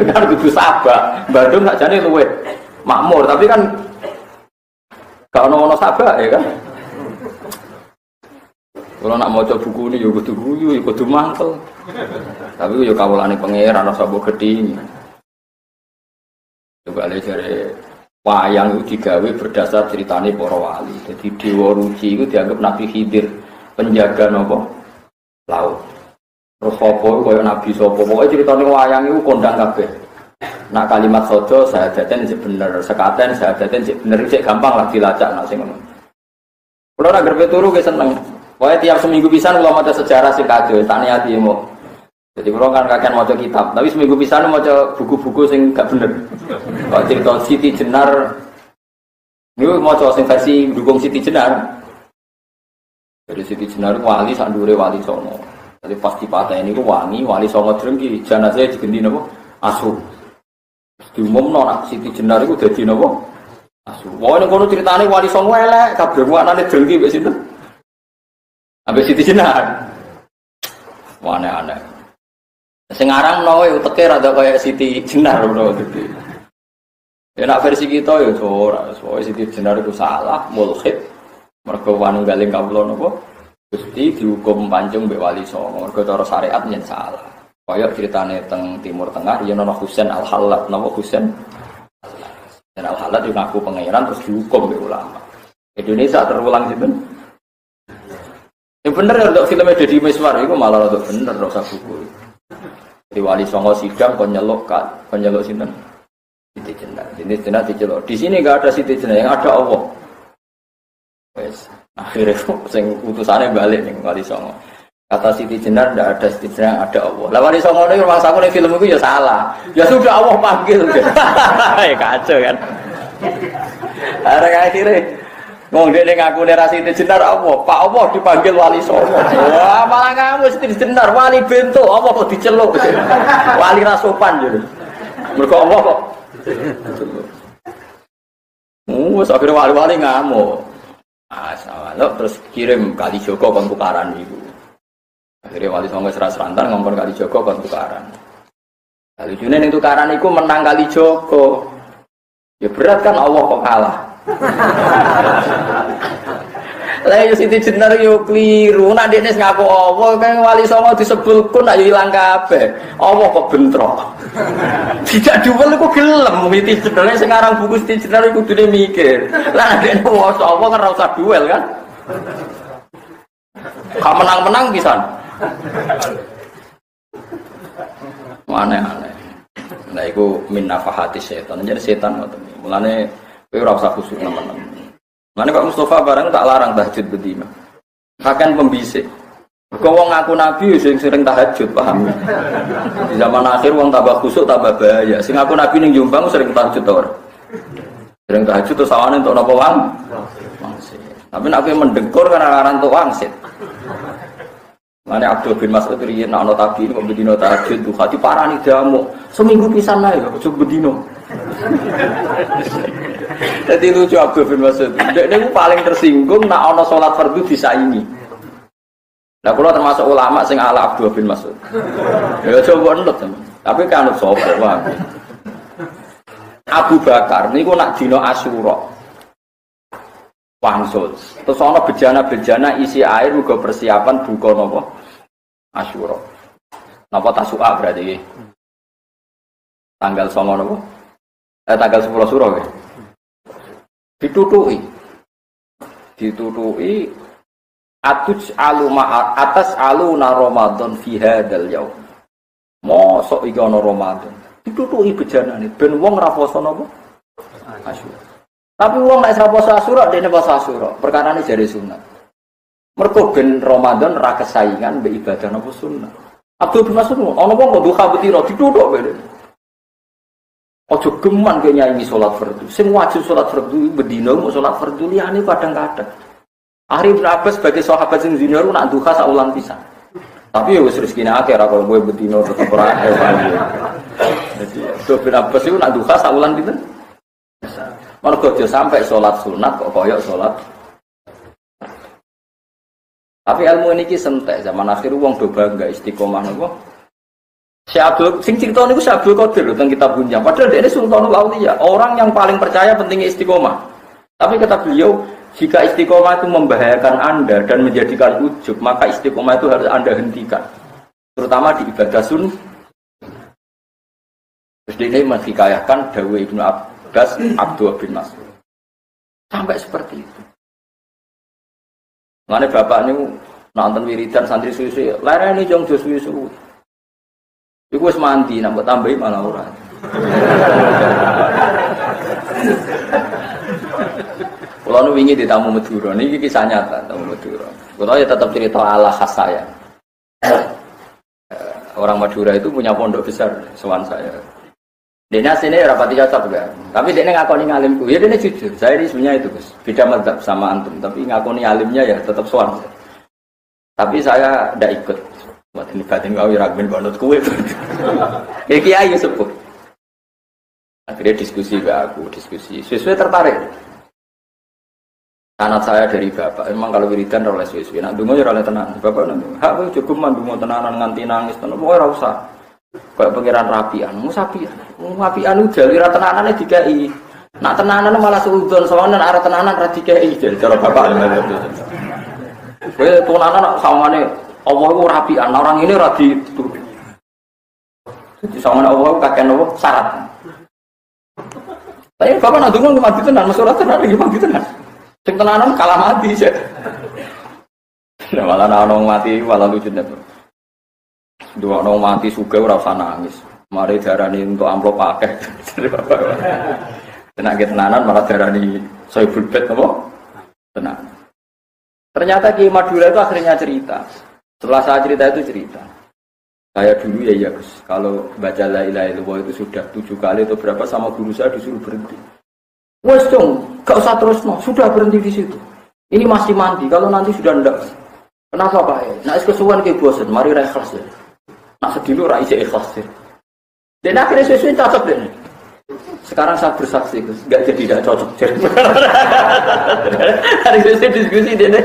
S1: Kan kudu Sabak. Bandung sakjane luwih makmur, tapi kan gak ono Sabak ya kan. Kalau nak maca buku ini yo kudu guyu, yo kudu mangkel. Tapi yo kawulane pangeran ora sabo gedhi. Coba jare wayang itu digawe berdasar ceritane para wali. Jadi Dewa Ruci itu dianggap Nabi Khidir penjaga napa? Laut. Terus sapa koyo Nabi sapa? Pokoke ceritane wayang itu kondang kabeh. Nak kalimat sojo sahadaten sik bener, sekaten sahadaten sik bener, sik gampang lah dilacak nak sing ngono. Kulo ora grepe turu ge seneng. Pokoke tiap seminggu pisan kula maca sejarah sing kado, tak niati mo. Jadi kalau kan kakek mau kitab, tapi seminggu pisan mau buku-buku sing gak bener. Kalau cerita Siti Jenar, ini mau sing versi dukung Siti Jenar. Jadi Siti Jenar wali sak ndure wali songo. Jadi pasti patah ini ku wali songo drengki, jenazah digendi napa? Asu. Diumumno nak Siti Jenar iku dadi napa? Asu. Wah nek kono critane wali songo elek, kabeh anane drengki mek sinten? Ambek Siti Jenar. Wah aneh-aneh. Sing aran menawa uteke rada kaya Siti Jenar menawa dadi. Ya nak versi kita ya ora, soalnya Siti Jenar itu salah, mulhid. Mergo wanunggaling kawula napa? Gusti dihukum pancung mbek wali songo. Mergo cara syariat yen salah. Kaya ceritane teng Timur Tengah yen ana Husain Al-Hallat napa Husain. Dan Al-Hallat yo ngaku pangeran terus dihukum mbek ulama. Indonesia terulang sinten? Yang bener ya untuk filmnya Deddy Miswar itu malah untuk bener rasa buku. Di wali songo sidang penyelok sinten Siti Jenar. Siti Jenar dicelok. Di sini enggak ada Siti Jenar, yang ada Allah. Wes, akhirnya sing utusannya balik ning wali songo. Kata Siti Jenar ndak ada Siti Jenar, ada Allah. Lah wali songo niku rumangsaku ning film itu ya salah. Ya sudah Allah panggil. Ya kacau kan. Akhirnya ngomong dia ngaku nih Siti Jenar apa? Pak Allah dipanggil wali songo. Wah malah kamu Siti Jenar wali bento apa kok diceluk? Wali rasopan jadi. Mereka Allah kok. Wes akhirnya wali-wali ngamuk. Asal terus kirim Kali Joko kon tukaran iku. Akhirnya wali songo seras-rantan ngomong Kali Joko kon tukaran. Kali june ning tukaran iku menang Kali Joko. Ya berat kan Allah kok kalah. Lah yo Siti Jenar yo kliru, nek dekne ngaku Allah kan wali songo disebulkun nak yo ilang kabeh. Allah kok bentrok. Tidak duwel iku gelem Siti Jenar sing aran buku Siti Jenar iku kudune mikir. Lah nek dekne waca Allah kan ora usah duel kan. Ka menang-menang pisan. Aneh-aneh. Nah iku min nafahati setan. Jadi setan ngoten. Mulane kowe ora usah khusyuk nemen-nemen. Mane Pak Mustofa barang tak larang tahajud bedina. Akan pembisik. Kau wong ngaku nabi sering tahajud, paham? Di zaman akhir wong tambah khusuk tambah bahaya. Sing ngaku nabi ning Jombang sering tahajud to ora? Sering tahajud terus sawane entuk napa wang? Wangsit. Tapi nek kowe mendengkur karena entuk wangsit. Mane Abdul bin Mas'ud riyen ana tabi kok bedino tahajud duha diparani jamu. Seminggu pisan ae kok coba bedino. Jadi lucu Abdul bin Mas'ud. Dia paling tersinggung nak ana salat fardu disaingi. Nah, kalau termasuk ulama sing ala Abdul bin Mas'ud. Ya coba nurut teman. Tapi kan anut sapa wae. Abu Bakar niku nak dina Asyura. Wangsul. Terus ana bejana-bejana isi air uga persiapan buka napa? Asyura. Napa Tasu'a berarti iki? Tanggal 9 napa? Tanggal 10 Syura nggih. Ditutuki atuj aluma atas aluna Ramadan fi hadzal yaum. Mosok iki ana Ramadan. Ditutuki bejanane ben wong ra poso napa? Asyura. Tapi wong nek ra poso Asyura dene poso Asyura. Perkarane jare sunat. Mergo ben Ramadan ra kesaingan mbek ibadah napa sunat. Abdul bin Mas'ud ana wong kok duha betira dituthuk ben. Ojo geman ke nyanyi salat fardu. Sing wajib salat fardu bedina mau salat fardu liyane kadang-kadang. Ari bin Abbas sebagai sahabat sing junior nak duha sak ulang pisan. Tapi ya wis rezekine akeh ra kok kowe bedina tetep ora ewan. Jadi Abdul bin Abbas itu nak duha sak ulang pinten? Mergo dia sampai salat sunat kok koyok salat. Tapi ilmu ini sentek zaman akhir wong do bangga istiqomah napa? Syekh Abdul sing cerita niku Syekh Abdul Qadir lho teng kitab Bunjang. Padahal dia ini Sultanul Auliya, orang yang paling percaya pentingnya istiqomah. Tapi kata beliau, jika istiqomah itu membahayakan Anda dan menjadikan ujub, maka istiqomah itu harus Anda hentikan. Terutama di ibadah sunnah. Terus dia menghikayahkan dawuh Ibnu Abbas Abdul bin Mas'ud. Sampai seperti itu. Mane bapak niku nonton wiridan santri suwi-suwi, lereni jong jo suwi-suwi. Iku wis mandi, nambah tambahi malah ora. Kalau nu wingi ditamu Madura, ini kisah nyata tamu Madura. Kalau ya tetap cerita ala khas saya. Orang Madura itu punya pondok besar, sowan saya. Dene asline rapati cocok kan. Tapi dene ngakoni ngalimku. Ya dene jujur, saya ini sebenarnya itu Gus. Beda mazhab sama antum, tapi ngakoni alimnya ya tetap sowan. Tapi saya ndak ikut. Buat ini batin kau raguin banget kue. Kayak kiai sepuh. Akhirnya diskusi ke aku, diskusi. Sesuai tertarik. Anak saya dari bapak, emang kalau wiridan oleh sesuai. Nak dungo ya oleh tenang. Bapak nanti, hak cukup mandungo tenanan nganti nangis. Tenang, mau rasa. Kayak pengiran rapian, rapian udah lira tenanannya dikai. Nak tenanan malah seudon, soalnya arah tenanan radikai. Jadi cara bapak itu. Kue tenanan sama nih. Allah itu rapian, orang ini radi itu. Jadi sama Allah kakek Allah syarat. Tapi bapak nak dengar mati tenan, masalah tenan lagi mati tenan. Sing tenanan kalah mati sih. Nah malah orang mati malah lucu nih. Dua orang mati suka ora usah nangis. Mari darani untuk amplop akeh. Jadi bapak. Tenanan malah darani soibul bed apa? Tenang. Ternyata Ki Madura itu akhirnya cerita. Setelah saya cerita itu cerita. Saya dulu ya Gus, kalau baca la ilaha illallah itu sudah 7 kali atau berapa sama guru saya disuruh berhenti. Wes dong, gak usah terus no, sudah berhenti di situ. Ini masih mandi, kalau nanti sudah ndak. Kenapa Pak? Nah, kesuwan ke bosan, mari ra ikhlas ya. Nak sedih lu ra isi ikhlas ya. Dan akhirnya sesuai cocok deh. Sekarang saya bersaksi Gus, gak jadi tidak cocok. Hari ini diskusi deh.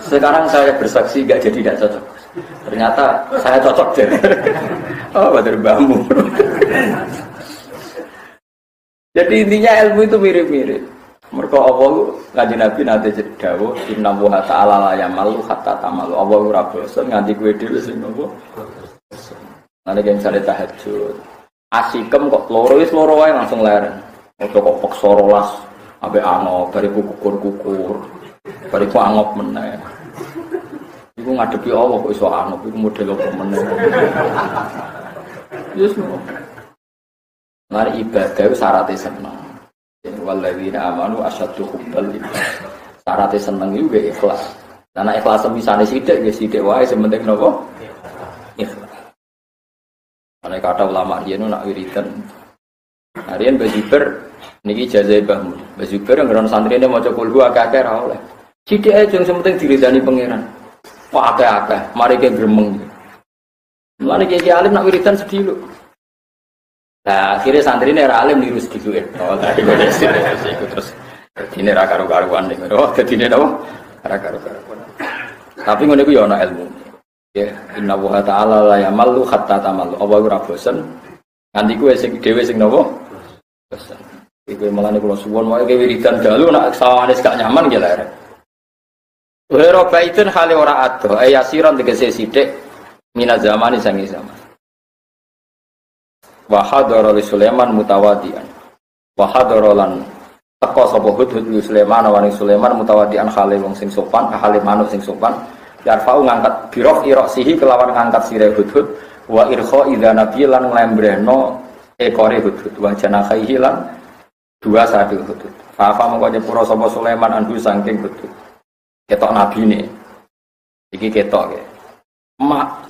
S1: Sekarang saya bersaksi gak jadi tidak cocok. Ternyata saya cocok deh. Oh, bater bambu. Jadi intinya ilmu itu mirip-mirip. Mergo Allah kanjeng Nabi nate dawuh inna wa ta'ala la yamalu hatta tamalu. Allah ora bosen nganti kowe dhewe sing nopo. Nek gen sare tahajud. Asikem kok loro wis loro wae langsung leren. Ojo kok peksa rolas ambek angop bariku kukur-kukur. Bariku angop meneh. Iku ngadepi Allah kok iso angop iku model apa meneh. Yes no. Mari ibadah syaratnya seneng. Walladzina amanu asyaddu hubbal lillah. Syaratnya seneng itu ikhlas. Karena ikhlas misalnya sidik, ya sidik wae sementing nopo. Ikhlas. Karena kata ulama dia nak wiridan. Harian Bazuber, niki jazai bahmu. Bazuber yang ngeron santri ini mau cokol dua kakek oleh. Sidik aja yang sementing diridani pangeran. Wah akeh-akeh, mari ke gremeng. Mulane kiai alim nak wiridan sedih lho. Nah, akhirnya santri ini alim niru sedih oh, terus ini ra karo-karuan ning. Oh, dadi ne napa? Ra karo-karuan. Tapi ngono iku ya ana ilmu. Ya, inna wa ta'ala la yamallu hatta tamallu. Apa ora bosen? Nganti kuwe sing dhewe sing napa? Bosen. Iku malane kula suwon wae wiridan dalu nak sawane gak nyaman ya lere. Wero baitun hale ora ado, ayasiran tegese sithik mina zamani sangi zaman. Wa hadara li Sulaiman mutawadian. Wa hadara lan teka sapa Hudhud li Sulaiman wa Sulaiman mutawadian hale wong sing sopan, hale manuk sing sopan. Yarfa'u ngangkat birok iroksihi kelawan ngangkat sire Hudhud wa irkha idza nabi lan nglembrehno ekore Hudhud wa janakhihi lan dua sadu Hudhud. Fa mongko nyepuro sapa Sulaiman anhu saking Hudhud. Ketok nabi nih, iki ketok ya.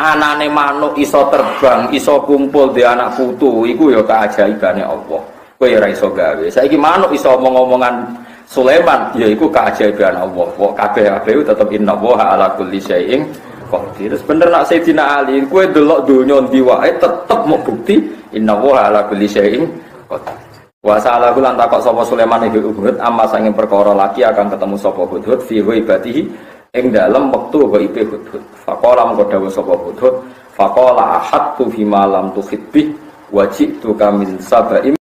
S1: Anane manuk iso terbang, iso kumpul di anak putu, iku ya keajaibane Allah. Kowe ora iso gawe. Saiki manuk iso omong-omongan Sulaiman, ya iku keajaiban Allah. Kok kabeh-kabeh tetep innallaha ala kulli syai'in qadir. Bener nak Sayyidina Ali, kowe delok donya ndi wae tetep mau bukti innallaha ala kulli syai'in qadir. Wa sa'alahu lan takok sapa Sulaiman iku Hudhud amma sanging perkara laki akan ketemu sapa Hudhud fi ghaibatihi ing dalem wektu ghaibe Hudhud. Faqala mengko dawuh sapa Hudhud, faqala ahadtu fi ma lam tuhibbi wa ji'tu min sabaim